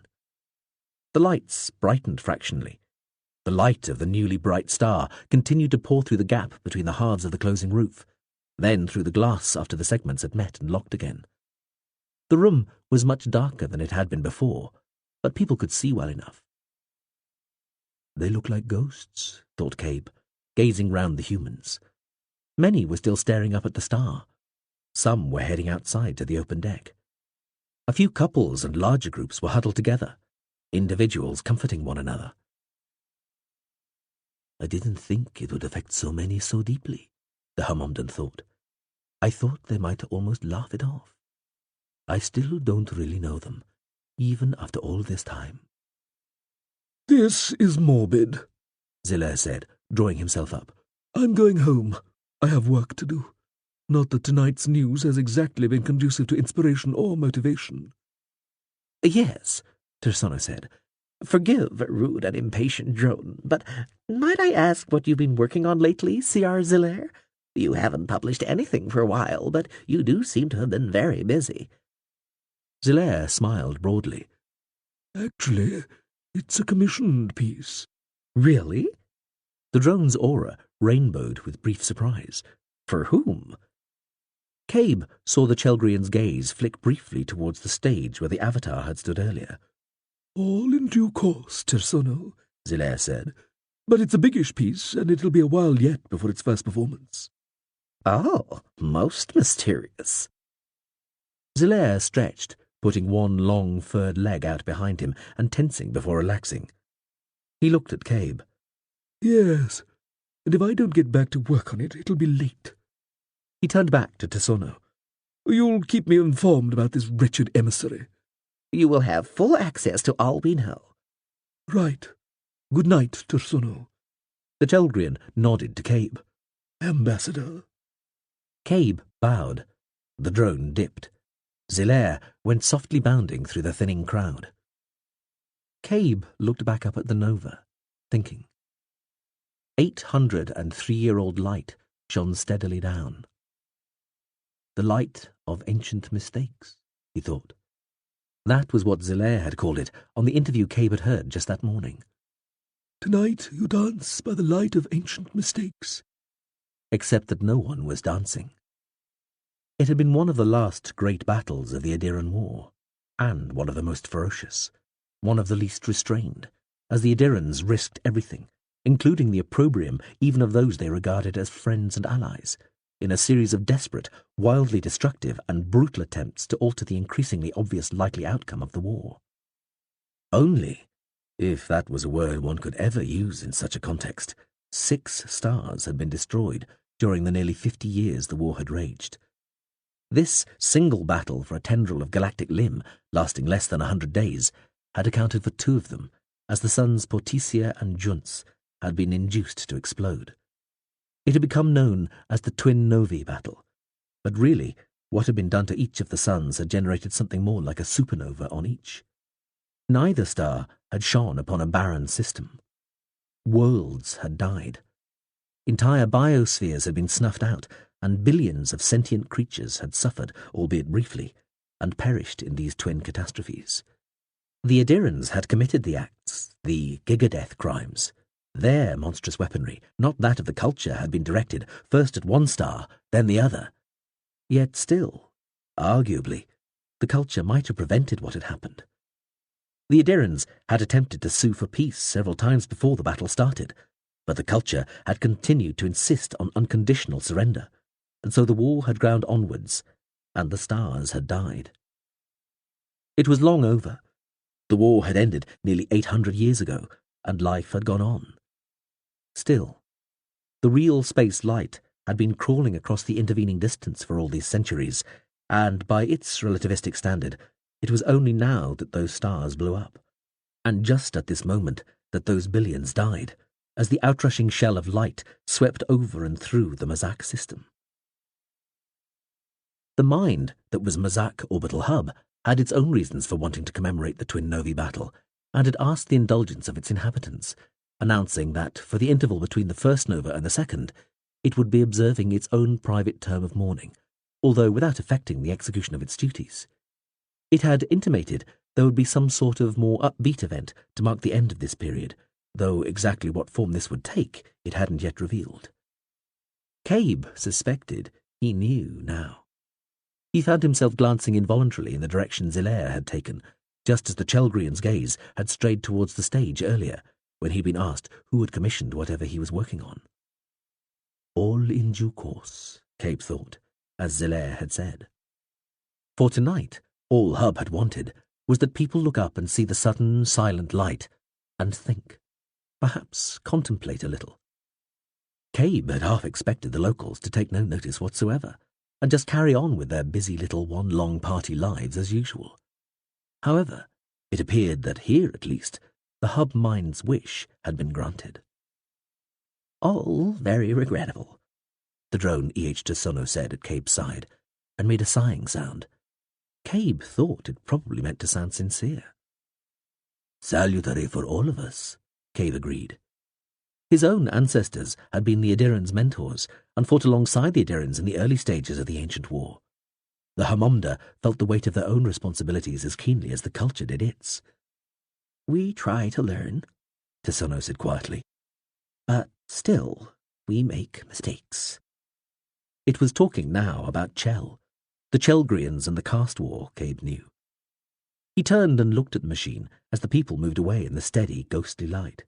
The lights brightened fractionally. The light of the newly bright star continued to pour through the gap between the halves of the closing roof, then through the glass after the segments had met and locked again. The room was much darker than it had been before, but people could see well enough. They look like ghosts, thought Cabe, gazing round the humans. Many were still staring up at the star. Some were heading outside to the open deck. A few couples and larger groups were huddled together, individuals comforting one another. I didn't think it would affect so many so deeply, the Hummonden thought. I thought they might almost laugh it off. I still don't really know them, even after all this time. This is morbid, Zillair said, drawing himself up. I'm going home. I have work to do. Not that tonight's news has exactly been conducive to inspiration or motivation. Yes, Tirsono said. Forgive a rude and impatient drone, but might I ask what you've been working on lately, C.R. Zillair? You haven't published anything for a while, but you do seem to have been very busy. Zillair smiled broadly. Actually, it's a commissioned piece. Really? The drone's aura rainbowed with brief surprise. For whom? Cabe saw the Chelgrian's gaze flick briefly towards the stage where the Avatar had stood earlier. All in due course, Tirsono, Zillair said. But it's a biggish piece, and it'll be a while yet before its first performance. Oh, most mysterious. Zillair stretched, putting one long furred leg out behind him and tensing before relaxing. He looked at Cabe. Yes, and if I don't get back to work on it, it'll be late. He turned back to Tirsono. You'll keep me informed about this wretched emissary. You will have full access to all we know. Right. Good night, Tirsono. The Chelgrian nodded to Cabe. Ambassador. Cabe bowed. The drone dipped. Zillair went softly bounding through the thinning crowd. Cabe looked back up at the Nova, thinking. 803-year-old light shone steadily down. The light of ancient mistakes, he thought. That was what Zillair had called it on the interview Cabe had heard just that morning. Tonight you dance by the light of ancient mistakes. Except that no one was dancing. It had been one of the last great battles of the Adiran War, and one of the most ferocious, one of the least restrained, as the Adirans risked everything, including the opprobrium even of those they regarded as friends and allies, in a series of desperate, wildly destructive and brutal attempts to alter the increasingly obvious likely outcome of the war. Only, if that was a word one could ever use in such a context, 6 stars had been destroyed during the nearly 50 years the war had raged. This single battle for a tendril of galactic limb, lasting less than 100 days, had accounted for 2 of them, as the suns Portisia and Junts had been induced to explode. It had become known as the Twin Novae battle, but really what had been done to each of the suns had generated something more like a supernova on each. Neither star had shone upon a barren system. Worlds had died. Entire biospheres had been snuffed out, and billions of sentient creatures had suffered, albeit briefly, and perished in these twin catastrophes. The Adirans had committed the acts, the gigadeath crimes. Their monstrous weaponry, not that of the culture, had been directed first at one star, then the other. Yet still, arguably, the culture might have prevented what had happened. The Adirans had attempted to sue for peace several times before the battle started, but the culture had continued to insist on unconditional surrender, and so the war had ground onwards, and the stars had died. It was long over. The war had ended nearly 800 years ago, and life had gone on. Still, the real space light had been crawling across the intervening distance for all these centuries, and by its relativistic standard, it was only now that those stars blew up, and just at this moment that those billions died, as the outrushing shell of light swept over and through the Mazak system. The mind that was Mazak Orbital Hub had its own reasons for wanting to commemorate the Twin Novae battle, and had asked the indulgence of its inhabitants, announcing that for the interval between the first nova and the second, it would be observing its own private term of mourning, although without affecting the execution of its duties. It had intimated there would be some sort of more upbeat event to mark the end of this period, though exactly what form this would take it hadn't yet revealed. Cabe suspected he knew now. He found himself glancing involuntarily in the direction Zillair had taken, just as the Chelgrian's gaze had strayed towards the stage earlier, when he'd been asked who had commissioned whatever he was working on. All in due course, Cabe thought, as Zelaire had said. For tonight, all Hub had wanted was that people look up and see the sudden, silent light, and think, perhaps contemplate a little. Cabe had half expected the locals to take no notice whatsoever, and just carry on with their busy little one-long party lives as usual. However, it appeared that here, at least, the Hub mind's wish had been granted. All very regrettable, the drone EH2 said at Cabe's side, and made a sighing sound. Cabe thought it probably meant to sound sincere. Salutary for all of us, Cabe agreed. His own ancestors had been the Adirans' mentors and fought alongside the Adirans in the early stages of the ancient war. The Hamomda felt the weight of their own responsibilities as keenly as the culture did its. We try to learn, Tisono said quietly, but still we make mistakes. It was talking now about Chel, the Chelgrians and the caste war, Cabe knew. He turned and looked at the machine as the people moved away in the steady, ghostly light.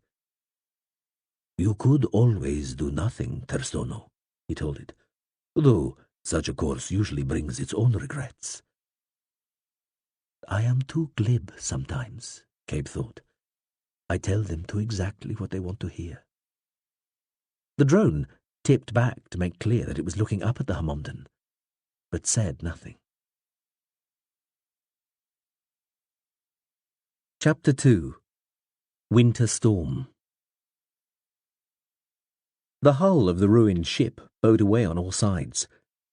You could always do nothing, Terstono, he told it, though such a course usually brings its own regrets. I am too glib sometimes, Cabe thought. I tell them to exactly what they want to hear. The drone tipped back to make clear that it was looking up at the Hamomdan, but said nothing. Chapter 2. Winter Storm. The hull of the ruined ship bowed away on all sides,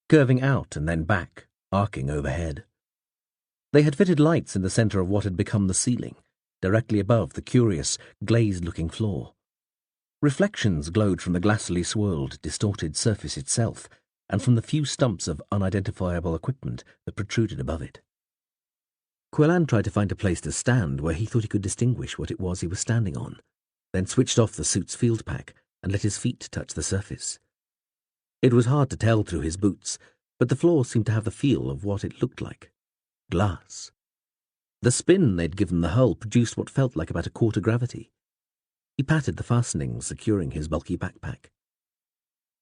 curving out and then back, arcing overhead. They had fitted lights in the centre of what had become the ceiling, directly above the curious, glazed-looking floor. Reflections glowed from the glassily swirled, distorted surface itself, and from the few stumps of unidentifiable equipment that protruded above it. Quellan tried to find a place to stand where he thought he could distinguish what it was he was standing on, then switched off the suit's field pack and let his feet touch the surface. It was hard to tell through his boots, but the floor seemed to have the feel of what it looked like. Glass. The spin they'd given the hull produced what felt like about a quarter gravity. He patted the fastenings securing his bulky backpack.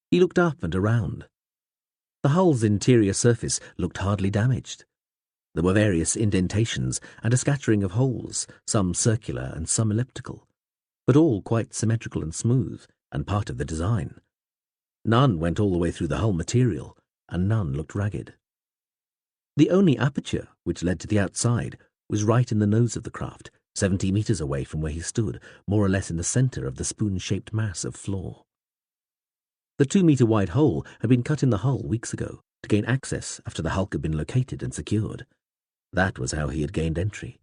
He looked up and around. The hull's interior surface looked hardly damaged. There were various indentations and a scattering of holes, some circular and some elliptical, but all quite symmetrical and smooth, and part of the design. None went all the way through the hull material, and none looked ragged. The only aperture, which led to the outside, was right in the nose of the craft, 70 meters away from where he stood, more or less in the center of the spoon-shaped mass of floor. The 2-meter-wide hole had been cut in the hull weeks ago to gain access after the hulk had been located and secured. That was how he had gained entry.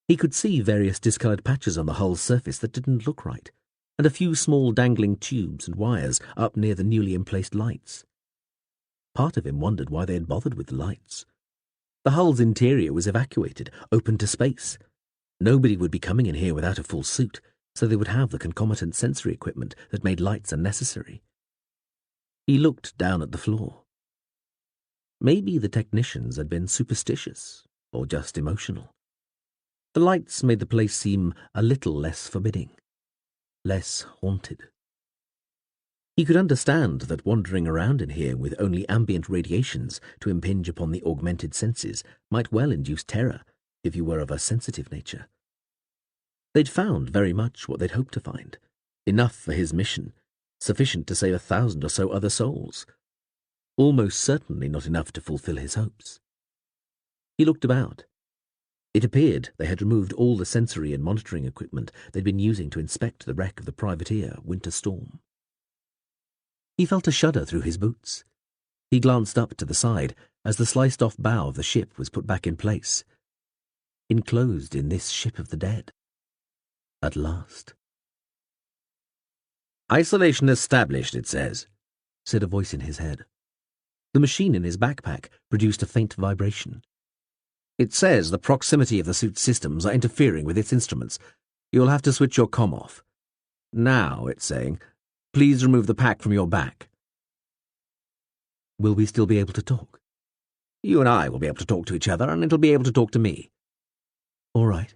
He could see various discoloured patches on the hull's surface that didn't look right, and a few small dangling tubes and wires up near the newly emplaced lights. Part of him wondered why they had bothered with the lights. The hull's interior was evacuated, open to space. Nobody would be coming in here without a full suit, so they would have the concomitant sensory equipment that made lights unnecessary. He looked down at the floor. Maybe the technicians had been superstitious, or just emotional. The lights made the place seem a little less forbidding, less haunted. He could understand that wandering around in here with only ambient radiations to impinge upon the augmented senses might well induce terror if you were of a sensitive nature. They'd found very much what they'd hoped to find, enough for his mission, sufficient to save 1,000 or so other souls. Almost certainly not enough to fulfill his hopes. He looked about. It appeared they had removed all the sensory and monitoring equipment they'd been using to inspect the wreck of the privateer Winter Storm. He felt a shudder through his boots. He glanced up to the side as the sliced-off bow of the ship was put back in place. Enclosed in this ship of the dead. At last. Isolation established, it says, said a voice in his head. The machine in his backpack produced a faint vibration. It says the proximity of the suit's systems are interfering with its instruments. You'll have to switch your comm off. Now, it's saying, please remove the pack from your back. Will we still be able to talk? You and I will be able to talk to each other, and it'll be able to talk to me. All right,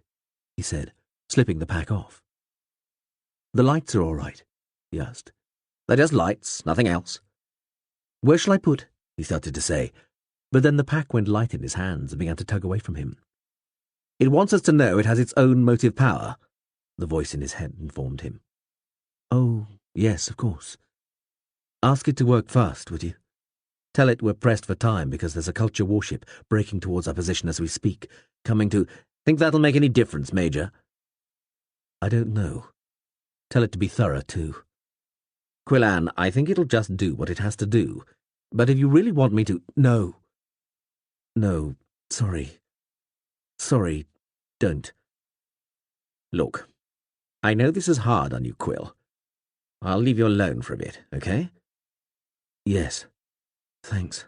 he said, slipping the pack off. The lights are all right, he asked. They're just lights, nothing else. Where shall I put? He started to say, but then the pack went light in his hands and began to tug away from him. It wants us to know it has its own motive power, the voice in his head informed him. Oh, yes, of course. Ask it to work fast, would you? Tell it we're pressed for time because there's a culture warship breaking towards our position as we speak, coming to... Think that'll make any difference, Major? I don't know. Tell it to be thorough, too. Quillan, I think it'll just do what it has to do. But if you really want me to... No. No, sorry. Sorry, don't. Look, I know this is hard on you, Quill. I'll leave you alone for a bit, okay? Yes, thanks.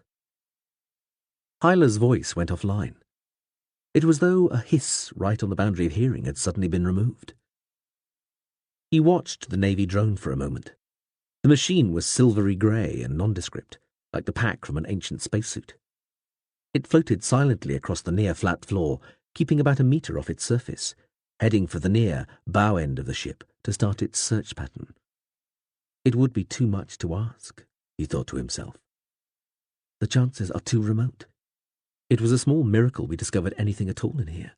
Hyla's voice went offline. It was as though a hiss right on the boundary of hearing had suddenly been removed. He watched the Navy drone for a moment. The machine was silvery grey and nondescript, like the pack from an ancient spacesuit. It floated silently across the near flat floor, keeping about a metre off its surface, heading for the near bow end of the ship to start its search pattern. It would be too much to ask, he thought to himself. The chances are too remote. It was a small miracle we discovered anything at all in here,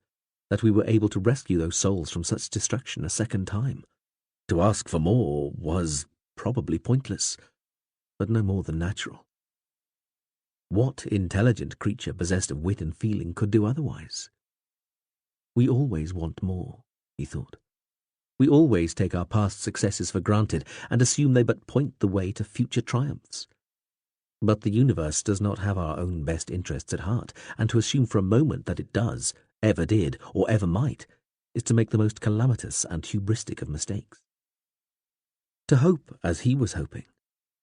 that we were able to rescue those souls from such destruction a second time. To ask for more was probably pointless, but no more than natural. What intelligent creature possessed of wit and feeling could do otherwise? We always want more, he thought. We always take our past successes for granted and assume they but point the way to future triumphs. But the universe does not have our own best interests at heart, and to assume for a moment that it does, ever did, or ever might, is to make the most calamitous and hubristic of mistakes. To hope as he was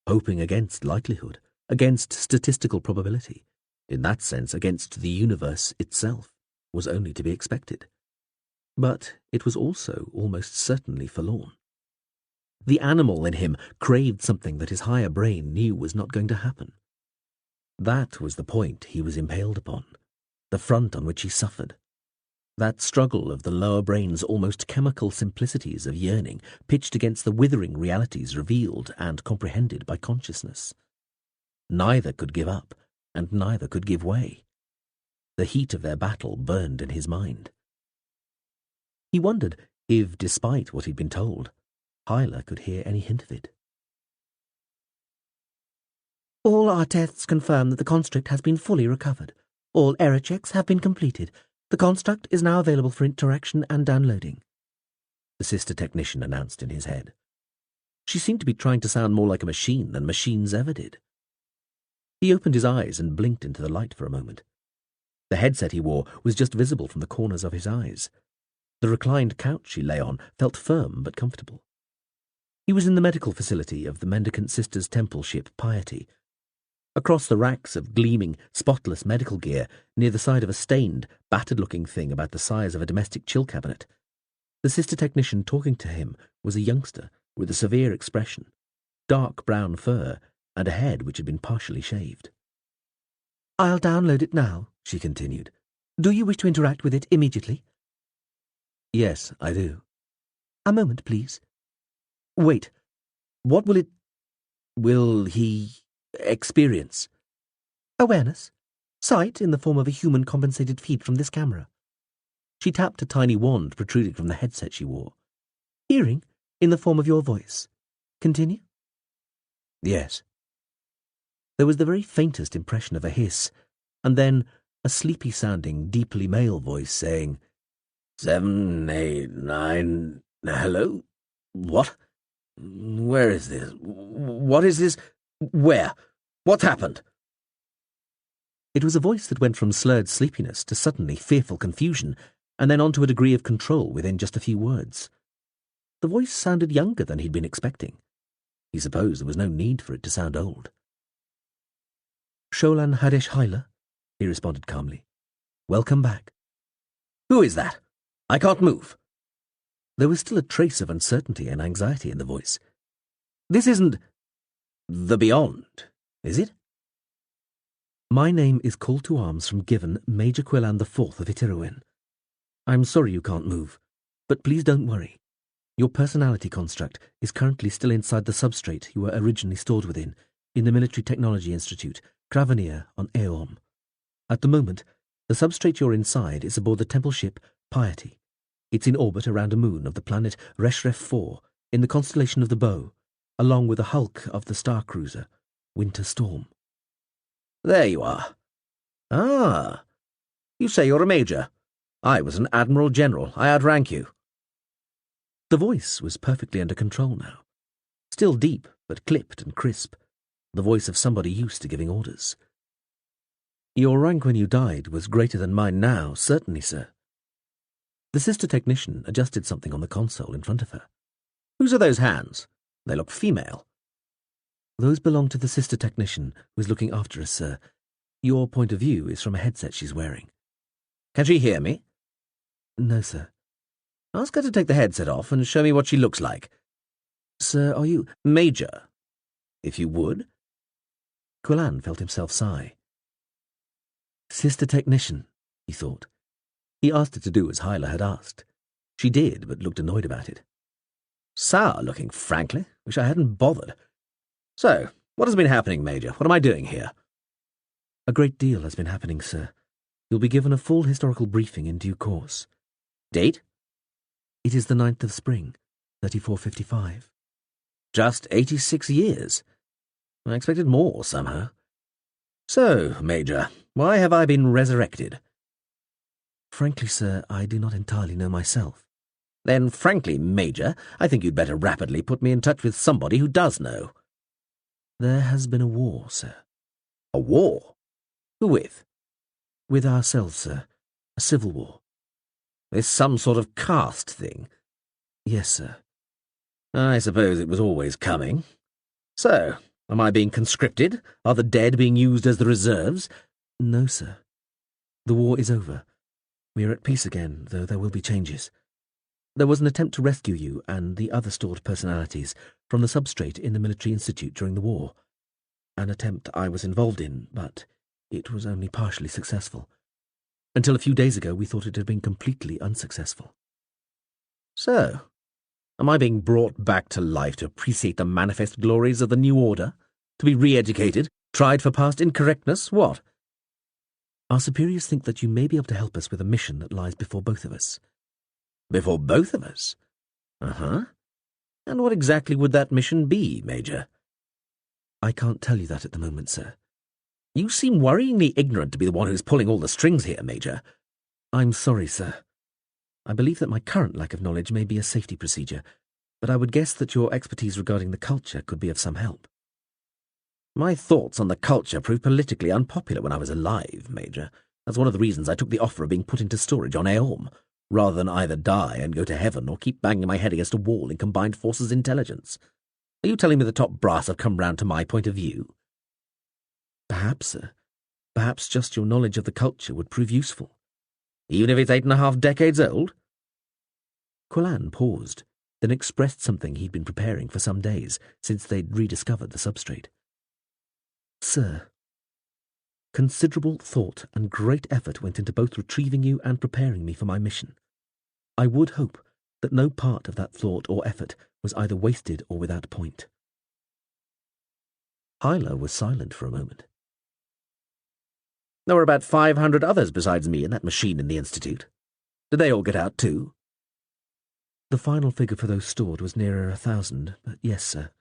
hoping against likelihood, against statistical probability, in that sense against the universe itself, was only to be expected. But it was also almost certainly forlorn. The animal in him craved something that his higher brain knew was not going to happen. That was the point he was impaled upon, the front on which he suffered. That struggle of the lower brain's almost chemical simplicities of yearning pitched against the withering realities revealed and comprehended by consciousness. Neither could give up, and neither could give way. The heat of their battle burned in his mind. He wondered if, despite what he'd been told, Hyla could hear any hint of it. All our tests confirm that the construct has been fully recovered. All error checks have been completed. The construct is now available for interaction and downloading, the sister technician announced in his head. She seemed to be trying to sound more like a machine than machines ever did. He opened his eyes and blinked into the light for a moment. The headset he wore was just visible from the corners of his eyes. The reclined couch he lay on felt firm but comfortable. He was in the medical facility of the Mendicant Sisters' temple ship Piety. Across the racks of gleaming, spotless medical gear, near the side of a stained, battered-looking thing about the size of a domestic chill cabinet, the sister technician talking to him was a youngster with a severe expression, dark brown fur, and a head which had been partially shaved. "I'll download it now," she continued. "Do you wish to interact with it immediately?" "Yes, I do." "A moment, please." "Wait. What will he experience?" "Awareness. Sight in the form of a human compensated feed from this camera." She tapped a tiny wand protruding from the headset she wore. "Hearing in the form of your voice. Continue." "Yes." There was the very faintest impression of a hiss, and then a sleepy-sounding, deeply male voice saying, 7, 8, 9, hello? What? Where is this? What is this? Where? What's happened?" It was a voice that went from slurred sleepiness to suddenly fearful confusion, and then on to a degree of control within just a few words. The voice sounded younger than he'd been expecting. He supposed there was no need for it to sound old. "Sholan Hadesh Hyla," he responded calmly. "Welcome back." "Who is that? I can't move." There was still a trace of uncertainty and anxiety in the voice. "This isn't the Beyond, is it?" "My name is called to arms from Given Major Quillan IV of Itiruin. I'm sorry you can't move, but please don't worry. Your personality construct is currently still inside the substrate you were originally stored within, in the Military Technology Institute, Kravanier on Aeom. At the moment, the substrate you're inside is aboard the temple ship Piety. It's in orbit around a moon of the planet Reshref 4, in the constellation of the Bow, along with the hulk of the star cruiser, Winter Storm. There you are. Ah, you say you're a major. I was an Admiral General. I outrank you. The voice was perfectly under control now. Still deep, but clipped and crisp. The voice of somebody used to giving orders. Your rank when you died was greater than mine now, certainly, sir. The sister technician adjusted something on the console in front of her. Whose are those hands? They look female. Those belong to the sister technician who is looking after us, sir. Your point of view is from a headset she's wearing. Can she hear me? No, sir. Ask her to take the headset off and show me what she looks like. Sir, are you... Major, if you would. Quillan felt himself sigh. Sister technician, he thought. He asked her to do as Hyla had asked. She did, but looked annoyed about it. Sour looking, frankly. Wish I hadn't bothered. So, what has been happening, Major? What am I doing here? A great deal has been happening, sir. You'll be given a full historical briefing in due course. Date? It is the 9th of spring, 3455. Just 86 years. I expected more, somehow. So, Major, why have I been resurrected? Frankly, sir, I do not entirely know myself. Then, frankly, Major, I think you'd better rapidly put me in touch with somebody who does know. There has been a war, sir. A war? Who with? With ourselves, sir. A civil war. This some sort of caste thing? Yes, sir. I suppose it was always coming. So, am I being conscripted? Are the dead being used as the reserves? No, sir. The war is over. We are at peace again, though there will be changes. There was an attempt to rescue you and the other stored personalities from the substrate in the Military Institute during the war. An attempt I was involved in, but it was only partially successful. Until a few days ago, we thought it had been completely unsuccessful. So, am I being brought back to life to appreciate the manifest glories of the new order? To be re-educated? Tried for past incorrectness? What? Our superiors think that you may be able to help us with a mission that lies before both of us. Before both of us? Uh-huh. And what exactly would that mission be, Major? I can't tell you that at the moment, sir. You seem worryingly ignorant to be the one who's pulling all the strings here, Major. I'm sorry, sir. I believe that my current lack of knowledge may be a safety procedure, but I would guess that your expertise regarding the culture could be of some help. My thoughts on the culture proved politically unpopular when I was alive, Major. That's one of the reasons I took the offer of being put into storage on Aeom, rather than either die and go to heaven or keep banging my head against a wall in Combined Forces intelligence. Are you telling me the top brass have come round to my point of view? Perhaps, sir. Perhaps just your knowledge of the culture would prove useful. Even if it's 8.5 decades old? Quillan paused, then expressed something he'd been preparing for some days since they'd rediscovered the substrate. Sir, considerable thought and great effort went into both retrieving you and preparing me for my mission. I would hope that no part of that thought or effort was either wasted or without point. Hyla was silent for a moment. There were about 500 others besides me in that machine in the Institute. Did they all get out too? The final figure for those stored was nearer 1,000, but yes, sir.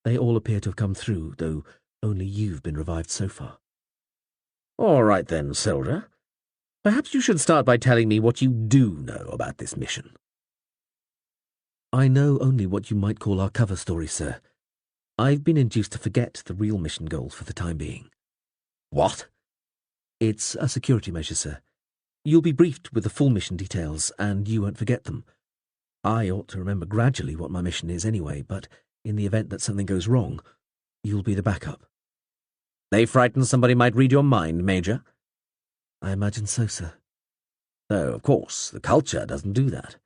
They all appear to have come through, though only you've been revived so far. All right then, soldier. Perhaps you should start by telling me what you do know about this mission. I know only what you might call our cover story, sir. I've been induced to forget the real mission goals for the time being. What? It's a security measure, sir. You'll be briefed with the full mission details, and you won't forget them. I ought to remember gradually what my mission is anyway, but in the event that something goes wrong, you'll be the backup. They frighten somebody might read your mind, Major. I imagine so, sir. Though, of course, the culture doesn't do that.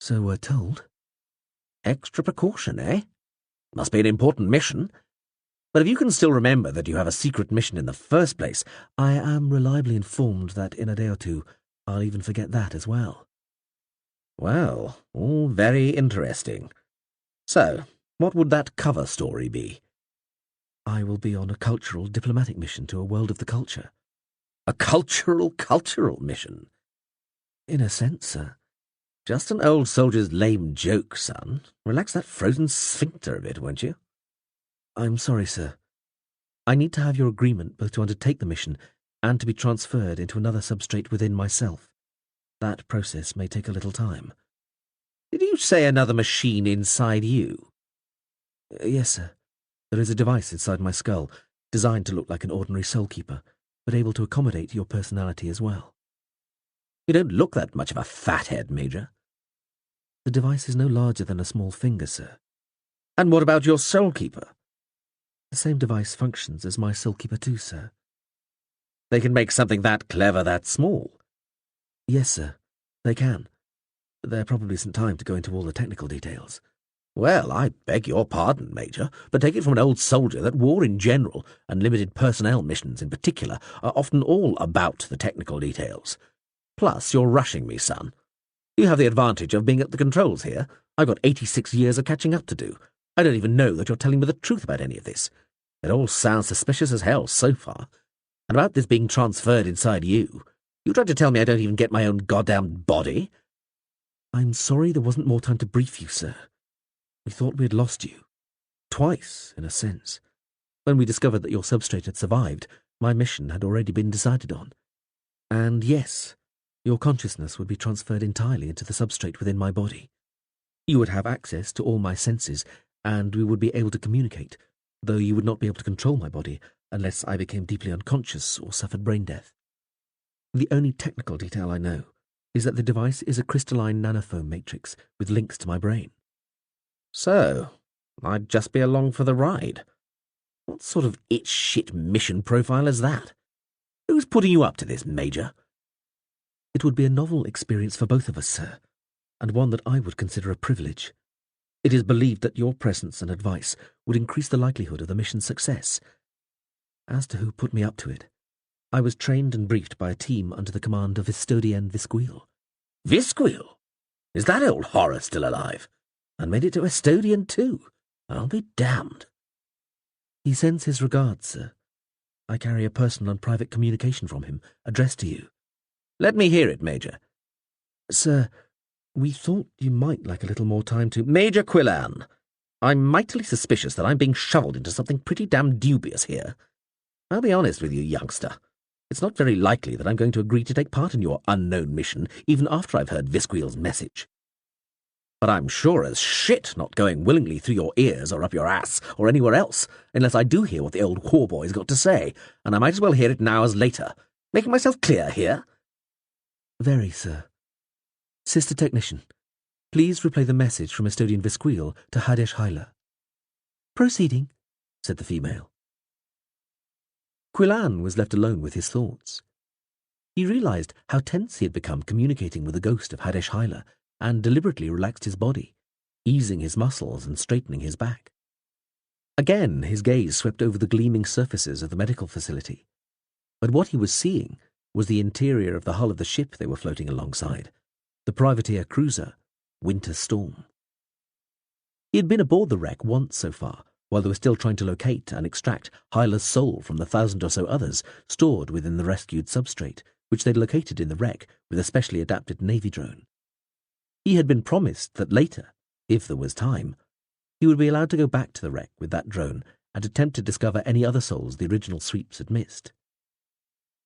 So we're told. Extra precaution, eh? Must be an important mission. But if you can still remember that you have a secret mission in the first place... I am reliably informed that in a day or two I'll even forget that as well. Well, all very interesting. So, what would that cover story be? I will be on a cultural diplomatic mission to a world of the culture. A cultural mission? In a sense, sir. Just an old soldier's lame joke, son. Relax that frozen sphincter a bit, won't you? I'm sorry, sir. I need to have your agreement both to undertake the mission and to be transferred into another substrate within myself. That process may take a little time. Did you say another machine inside you? Yes, sir. There is a device inside my skull, designed to look like an ordinary soul-keeper, but able to accommodate your personality as well. You don't look that much of a fathead, Major. The device is no larger than a small finger, sir. And what about your soul-keeper? The same device functions as my soul-keeper too, sir. They can make something that clever that small? Yes, sir. They can. There probably isn't time to go into all the technical details. Well, I beg your pardon, Major, but take it from an old soldier that war in general, and limited personnel missions in particular, are often all about the technical details. Plus, you're rushing me, son. You have the advantage of being at the controls here. I've got 86 years of catching up to do. I don't even know that you're telling me the truth about any of this. It all sounds suspicious as hell so far. And about this being transferred inside you, you tried to tell me I don't even get my own goddamn body? I'm sorry there wasn't more time to brief you, sir. We thought we had lost you. Twice, in a sense. When we discovered that your substrate had survived, my mission had already been decided on. And yes, your consciousness would be transferred entirely into the substrate within my body. You would have access to all my senses, and we would be able to communicate, though you would not be able to control my body unless I became deeply unconscious or suffered brain death. The only technical detail I know is that the device is a crystalline nanofoam matrix with links to my brain. So, I'd just be along for the ride. What sort of shit mission profile is that? Who's putting you up to this, Major? It would be a novel experience for both of us, sir, and one that I would consider a privilege. It is believed that your presence and advice would increase the likelihood of the mission's success. As to who put me up to it, I was trained and briefed by a team under the command of Pt.1 Visquil. Visquil? Is that old horror still alive? And made it to Estonian too? I'll be damned. He sends his regards, sir. I carry a personal and private communication from him, addressed to you. Let me hear it, Major. Sir, we thought you might like a little more time to— Major Quillan, I'm mightily suspicious that I'm being shoveled into something pretty damn dubious here. I'll be honest with you, youngster. It's not very likely that I'm going to agree to take part in your unknown mission, even after I've heard Visquil's message. But I'm sure as shit not going willingly through your ears or up your ass or anywhere else, unless I do hear what the old whoreboy's got to say, and I might as well hear it now as later. Making myself clear here? Very, sir. Sister Technician, please replay the message from Estonian Visquil to Hadesh Hyla. Proceeding, said the female. Quillan was left alone with his thoughts. He realized how tense he had become communicating with the ghost of Hadesh Hyla, and deliberately relaxed his body, easing his muscles and straightening his back. Again his gaze swept over the gleaming surfaces of the medical facility. But what he was seeing was the interior of the hull of the ship they were floating alongside, the privateer cruiser, Winter Storm. He had been aboard the wreck once so far, while they were still trying to locate and extract Hyla's soul from the 1,000 or so others stored within the rescued substrate, which they'd located in the wreck with a specially adapted Navy drone. He had been promised that later, if there was time, he would be allowed to go back to the wreck with that drone and attempt to discover any other souls the original sweeps had missed.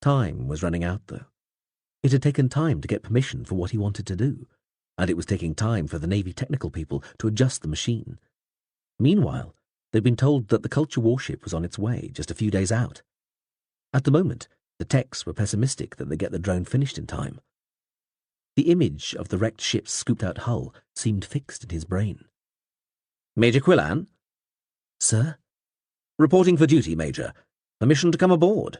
Time was running out, though. It had taken time to get permission for what he wanted to do, and it was taking time for the Navy technical people to adjust the machine. Meanwhile, they'd been told that the culture warship was on its way just a few days out. At the moment, the techs were pessimistic that they'd get the drone finished in time. The image of the wrecked ship's scooped-out hull seemed fixed in his brain. Major Quillan? Sir? Reporting for duty, Major. Permission to come aboard.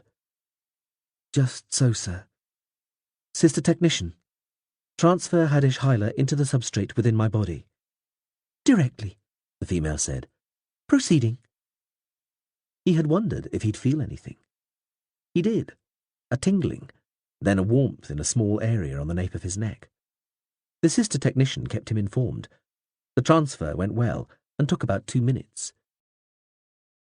Just so, sir. Sister Technician, transfer Hadesh Hyla into the substrate within my body. Directly, the female said. Proceeding. He had wondered if he'd feel anything. He did, a tingling, then a warmth in a small area on the nape of his neck. The sister technician kept him informed. The transfer went well and took about 2 minutes.